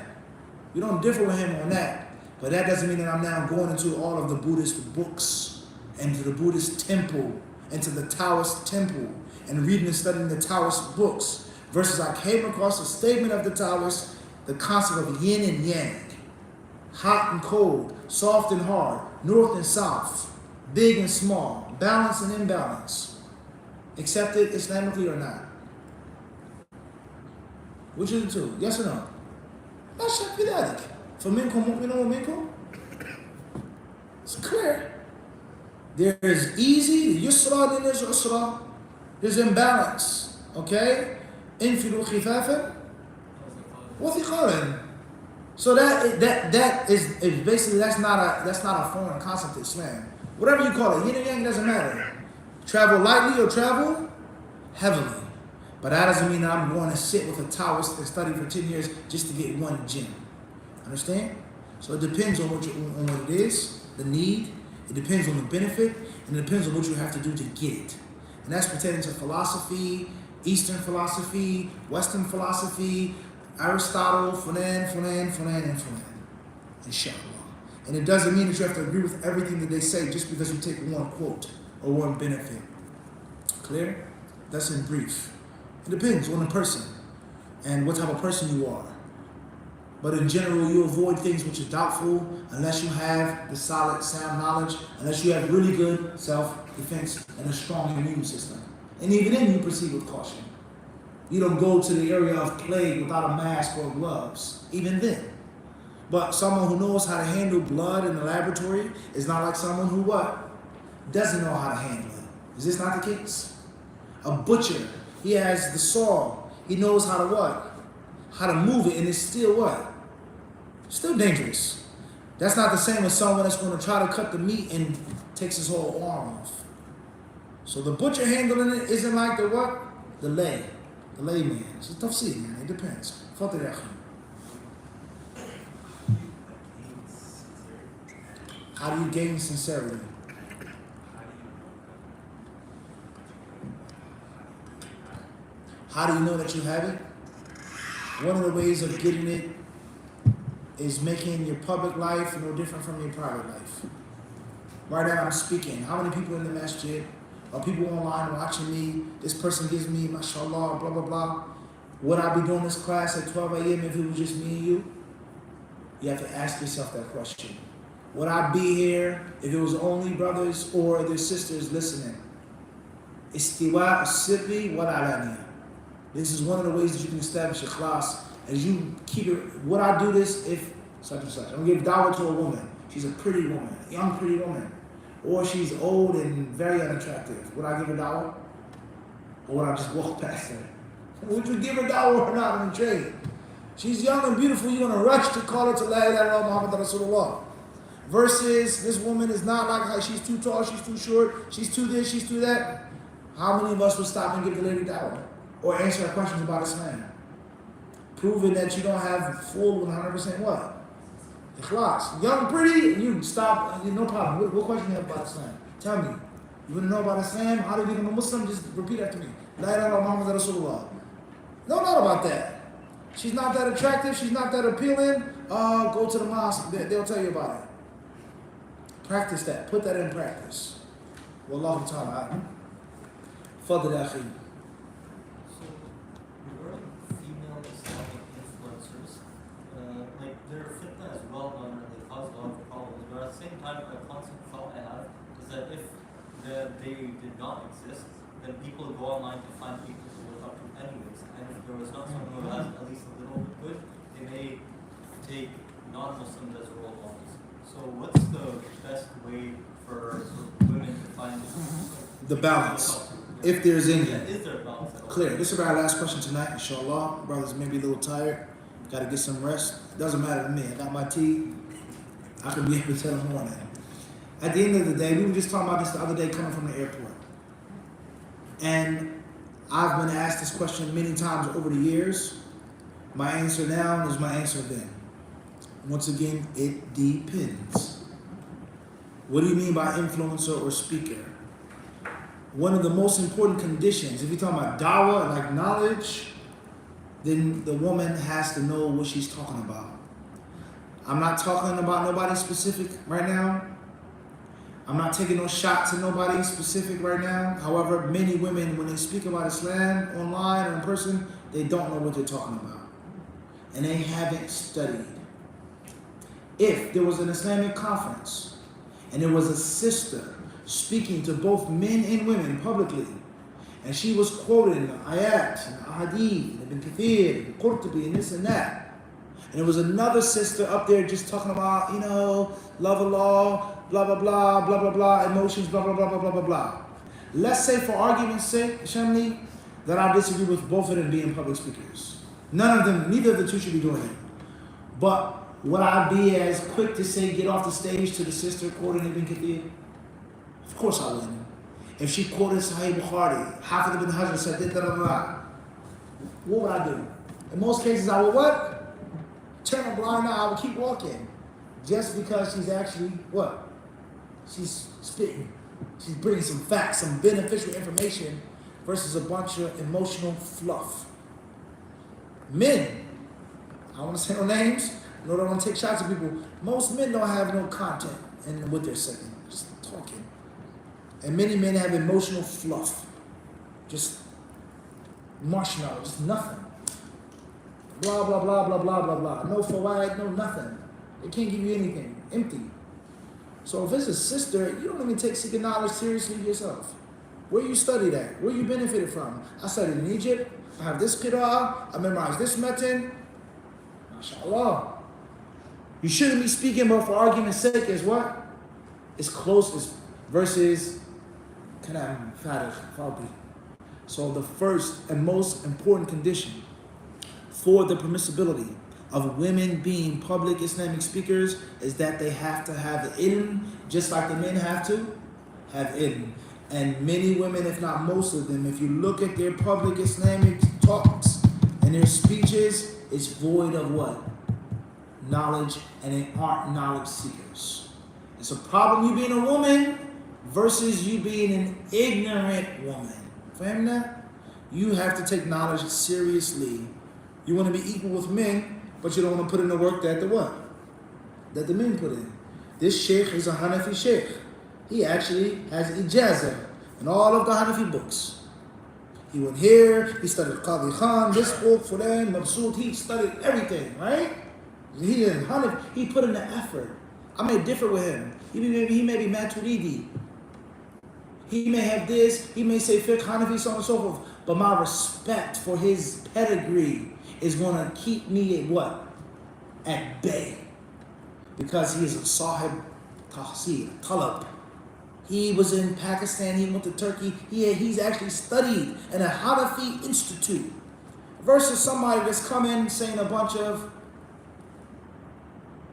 You don't differ with him on that. But that doesn't mean that I'm now going into all of the Buddhist books and to the Buddhist temple and to the Taoist temple and reading and studying the Taoist books. Versus I came across a statement of the Taoists, the concept of yin and yang. Hot and cold, soft and hard, north and south, big and small, balance and imbalance. Accepted Islamically or not? Which of the two? Yes or no? لا شك في ذلك. فمنكم مؤمن ومنكم. It's clear. There's easy, yusra, then there's usra. There's imbalance. Okay? انفروا خفافا وثقالا. So that is basically that's not a foreign concept to Islam. Whatever you call it, yin and yang doesn't matter. Travel lightly or travel heavily. But that doesn't mean that I'm going to sit with a Taoist and study for 10 years just to get one gym. Understand? So it depends on what it is, the need. It depends on the benefit, and it depends on what you have to do to get it. And that's pertaining to philosophy, Eastern philosophy, Western philosophy, Aristotle, Funan. Inshallah. And it doesn't mean that you have to agree with everything that they say just because you take one quote or one benefit. Clear? That's in brief. It depends on the person and what type of person you are. But in general, you avoid things which are doubtful unless you have the solid, sound knowledge, unless you have really good self-defense and a strong immune system. And even then, you proceed with caution. You don't go to the area of plague without a mask or gloves, even then. But someone who knows how to handle blood in the laboratory is not like someone who what? Doesn't know how to handle it. Is this not the case? A butcher, he has the saw. He knows how to what? How to move it, and it's still what? Still dangerous. That's not the same as someone that's going to try to cut the meat and takes his whole arm off. So the butcher handling it isn't like the what? The layman. It's a tough scene, man. It depends. How do you gain sincerity? How do you know that you have it? One of the ways of getting it is making your public life no different from your private life. Right now I'm speaking. How many people in the masjid? Are people online watching me? This person gives me, mashallah, blah, blah, blah. Would I be doing this class at 12 a.m. if it was just me and you? You have to ask yourself that question. Would I be here if it was only brothers or their sisters listening? Istiwa as-sirri wal-alaniya. This is one of the ways that you can establish a class as you keep it. Would I do this if such and such? I'm going to give dawah to a woman. She's a pretty woman, a young pretty woman. Or she's old and very unattractive. Would I give her dawah? Or would I just walk past her? Would you give her dawah or not in the trade? She's young and beautiful. You're going to rush to call her to La ilaha illallah Muhammad Rasulullah. Versus this woman is not like her. She's too tall, she's too short, she's too this, she's too that. How many of us would stop and give the lady dawah? Or answer her questions about Islam? Proving that you don't have full 100% what? Ikhlas. Young, pretty, and you stop, no problem. What question do you have about Islam? Tell me. You want to know about Islam? How do you become a Muslim? Just repeat after me. La ilaha illallah Muhammad Rasulullah. No doubt about that. She's not that attractive, she's not that appealing. Go to the mosque, they'll tell you about it. Practice that. Put that in practice. Wallahu ta'ala. Fadl akhi. So, regarding female Islamic influencers, like their fitna is well known and they cause a lot of problems. But at the same time, a constant thought I have is that if they did not exist, then people go online to find people to look up to anyways. And if there was not someone who has at least a little bit good, they may take non-Muslims as role models. So what's the best way for women to find the balance? If there's any. Is there a balance at all? Clear. This is our last question tonight, inshallah. Brothers may be a little tired. Got to get some rest. It doesn't matter to me. I got my tea. I can be up until the morning. At the end of the day, we were just talking about this the other day coming from the airport. And I've been asked this question many times over the years. My answer now is my answer then. Once again, it depends. What do you mean by influencer or speaker? One of the most important conditions, if you're talking about dawah, like knowledge, then the woman has to know what she's talking about. I'm not talking about nobody specific right now. I'm not taking no shots at nobody specific right now. However, many women, when they speak about Islam online or in person, they don't know what they're talking about. And they haven't studied. If there was an Islamic conference and there was a sister speaking to both men and women publicly, and she was quoting ayat and hadith and Ibn Kathir and Qurtubi and this and that, and there was another sister up there just talking about, love Allah, blah, blah, blah, blah, blah, blah, emotions, blah, blah, blah, blah, blah, blah, blah. Let's say for argument's sake, Shamli, that I disagree with both of them being public speakers. Neither of the two should be doing it. But would I be as quick to say, get off the stage to the sister quoting Ibn Kathir? Of course I wouldn't. if she quoted Sahih Bukhari, Hafiz ibn Hajar said, da, da, da, da, what would I do? In most cases, I would what? Turn a blind eye, I would keep walking. Just because she's actually, what? She's spitting. She's bringing some facts, some beneficial information versus a bunch of emotional fluff. Men, I don't want to say no names, no, I don't want to take shots at people. Most men don't have no content in what they're saying, just talking. And many men have emotional fluff, just marshmallow, just nothing. Blah, blah, blah, blah, blah, blah, blah. No fawaid, no nothing. They can't give you anything, empty. So if it's a sister, you don't even take seeking knowledge seriously yourself. Where you studied at? Where you benefited from? I studied in Egypt. I have this qira'ah. I memorized this matan. MashaAllah. You shouldn't be speaking, but for argument's sake is what? It's closest versus kalam farigh fadi. So the first and most important condition for the permissibility of women being public Islamic speakers is that they have to have the ilm, just like the men have to have ilm. And many women, if not most of them, if you look at their public Islamic talks and their speeches, it's void of what? Knowledge, and they aren't knowledge seekers. It's a problem you being a woman versus you being an ignorant woman. Faham that? You have to take knowledge seriously. You want to be equal with men, but you don't want to put in the work that the what? That the men put in. This sheikh is a Hanafi sheikh. He actually has ijazah in all of the Hanafi books. He went here, he studied Qadi Khan, this book, Fulan, Mabsud, he studied everything, right? He put in the effort. I may differ with him. He may be Maturidi. He may have this, he may say fiqh, Hanafi, so on and so forth. But my respect for his pedigree is going to keep me at what? At bay. Because he is a sahib tahsil, talab. He was in Pakistan, he went to Turkey, he's actually studied in a Hanafi institute. Versus somebody that's come in saying a bunch of,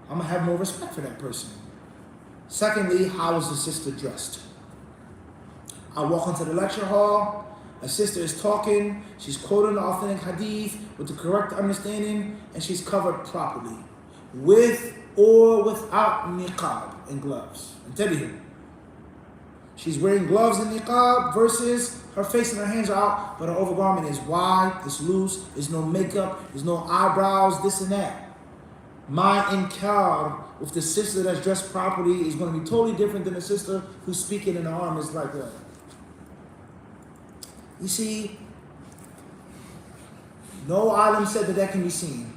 I'm going to have more respect for that person. Secondly, how is the sister dressed? I walk into the lecture hall, a sister is talking, she's quoting the authentic hadith with the correct understanding, and she's covered properly. With or without niqab and gloves. And tell you, she's wearing gloves and niqab versus her face and her hands are out, but her overgarment is wide, it's loose, there's no makeup, there's no eyebrows, this and that. My inkar with the sister that's dressed properly is going to be totally different than the sister who's speaking and her arm is like that. You see, no alim said that can be seen.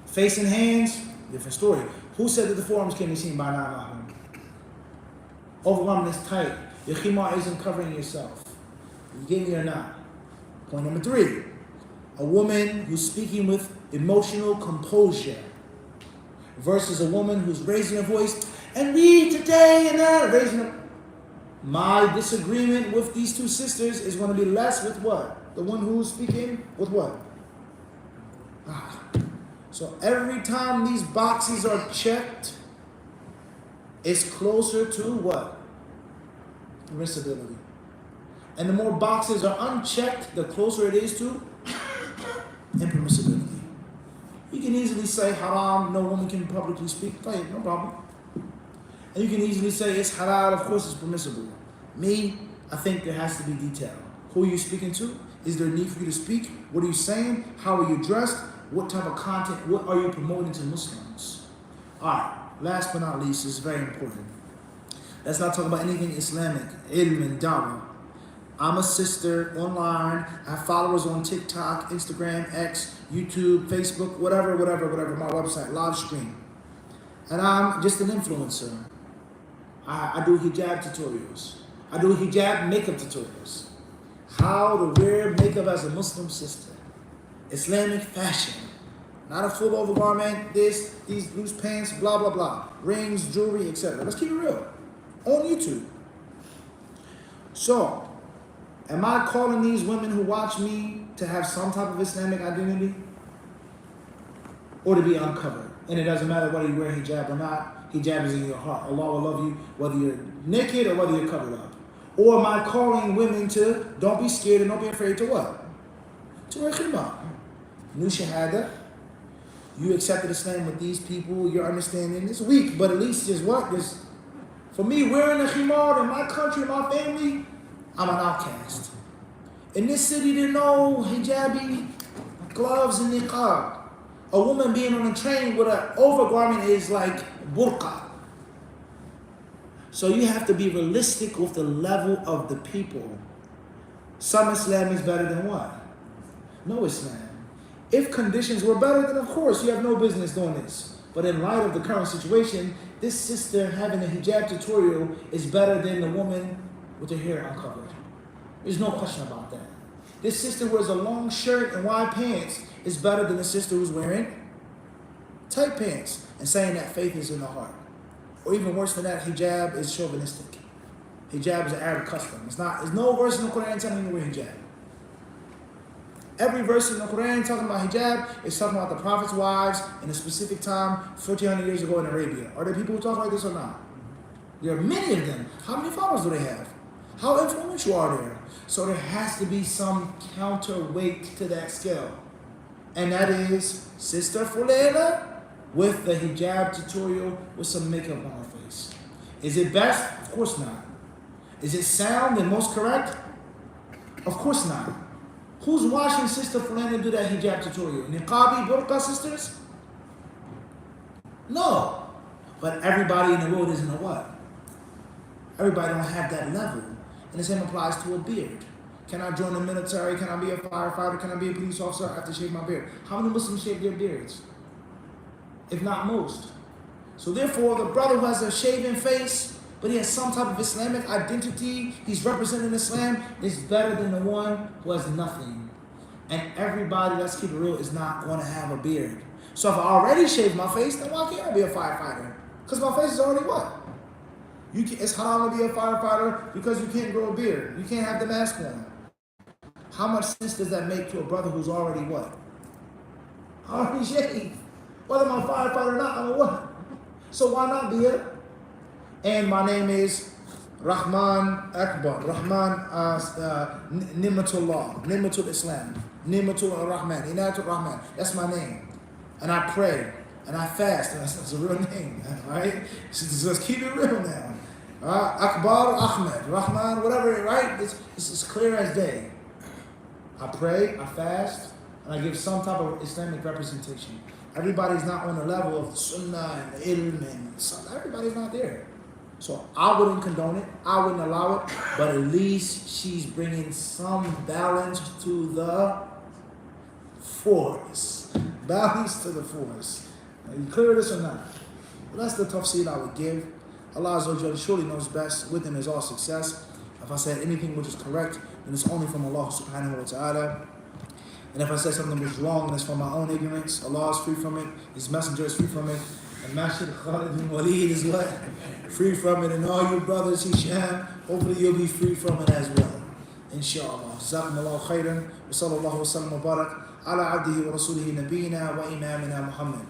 Face and hands, different story. Who said that the forearms can be seen by non-alim? Overgarment is tight. Your khimar isn't covering yourself. You get me or not? Point number 3. A woman who's speaking with emotional composure versus a woman who's raising her voice and read today and that, raising her. My disagreement with these two sisters is going to be less with what? The one who's speaking with what? So every time these boxes are checked, it's closer to what? Permissibility. And the more boxes are unchecked, the closer it is to impermissibility. You can easily say haram, no woman can publicly speak. Fine, no problem. And you can easily say it's halal, of course it's permissible. Me, I think there has to be detail. Who are you speaking to? Is there a need for you to speak? What are you saying? How are you dressed? What type of content? What are you promoting to Muslims? Alright, last but not least, this is very important. Let's not talk about anything Islamic, ilm and da'wah. I'm a sister online. I have followers on TikTok, Instagram, X, YouTube, Facebook, whatever, my website, live stream. And I'm just an influencer. I do hijab tutorials. I do hijab makeup tutorials. How to wear makeup as a Muslim sister. Islamic fashion. Not a full overgarment, these loose pants, blah, blah, blah. Rings, jewelry, etc. Let's keep it real. On YouTube. So, am I calling these women who watch me to have some type of Islamic identity? Or to be uncovered? And it doesn't matter whether you wear hijab or not. Hijab is in your heart. Allah will love you whether you're naked or whether you're covered up. Or am I calling women to don't be scared and don't be afraid to what? To wear khimar. New shahada. You accepted Islam with these people. Your understanding is weak, but at least is what? For me, wearing a khimar in my country, my family, I'm an outcast. In this city, there are no hijabi, gloves, and niqab. A woman being on a train with an overgarment is like burqa. So you have to be realistic with the level of the people. Some Islam is better than what? No Islam. If conditions were better, then of course you have no business doing this. But in light of the current situation, this sister having a hijab tutorial is better than the woman with her hair uncovered. There's no question about that. This sister wears a long shirt and wide pants is better than the sister who's wearing tight pants and saying that faith is in the heart. Or even worse than that, hijab is chauvinistic. Hijab is an Arab custom. There's no verse in the Quran telling you to wear hijab. Every verse in the Quran talking about hijab is talking about the Prophet's wives in a specific time, 1,400 years ago in Arabia. Are there people who talk like this or not? There are many of them. How many followers do they have? How influential are they? So there has to be some counterweight to that scale. And that is Sister Fulela with the hijab tutorial with some makeup on her face. Is it best? Of course not. Is it sound and most correct? Of course not. Who's watching Sister Fulana do that hijab tutorial? Niqabi, burqa sisters? No. But everybody in the world isn't a what? Everybody don't have that level. And the same applies to a beard. Can I join the military? Can I be a firefighter? Can I be a police officer? I have to shave my beard. How many Muslims shave their beards? If not most. So therefore, the brother who has a shaven face, but he has some type of Islamic identity, he's representing Islam, is better than the one who has nothing. And everybody, let's keep it real, is not going to have a beard. So if I already shaved my face, then why can't I be a firefighter? Because my face is already what? It's haram to be a firefighter because you can't grow a beard. You can't have the mask on. How much sense does that make to a brother who's already what? Already shaved. Whether I'm a firefighter or not, I'm a what? So why not be it? And my name is Rahman Akbar. Rahman Nimatullah. Nimatul Islam. Nimatul Rahman. Inatul Rahman. That's my name. And I pray. And I fast. That's a real name. Right? So let's keep it real now. Akbar Ahmed. Rahman, whatever, right? It's clear as day. I pray, I fast, and I give some type of Islamic representation. Everybody's not on the level of the sunnah and the ilm and sunnah. Everybody's not there. So I wouldn't condone it. I wouldn't allow it. But at least she's bringing some balance to the force. Balance to the force. Are you clear with this or not? Well, that's the tafsir I would give. Allah Azza wa Jalla surely knows best. With him is all success. If I said anything which is correct, then it's only from Allah subhanahu wa ta'ala. And if I said something which is wrong, that's from my own ignorance. Allah is free from it. His messenger is free from it. And Mashid Khalid bin Walid is what? Free from it. And all you brothers, Hisham, hopefully you'll be free from it as well. Inshallah. Jazakumullahu khairan. Wa sallallahu wa sallam wa barak. Ala abdihi wa rasulihi nabiyina wa imamina Muhammad.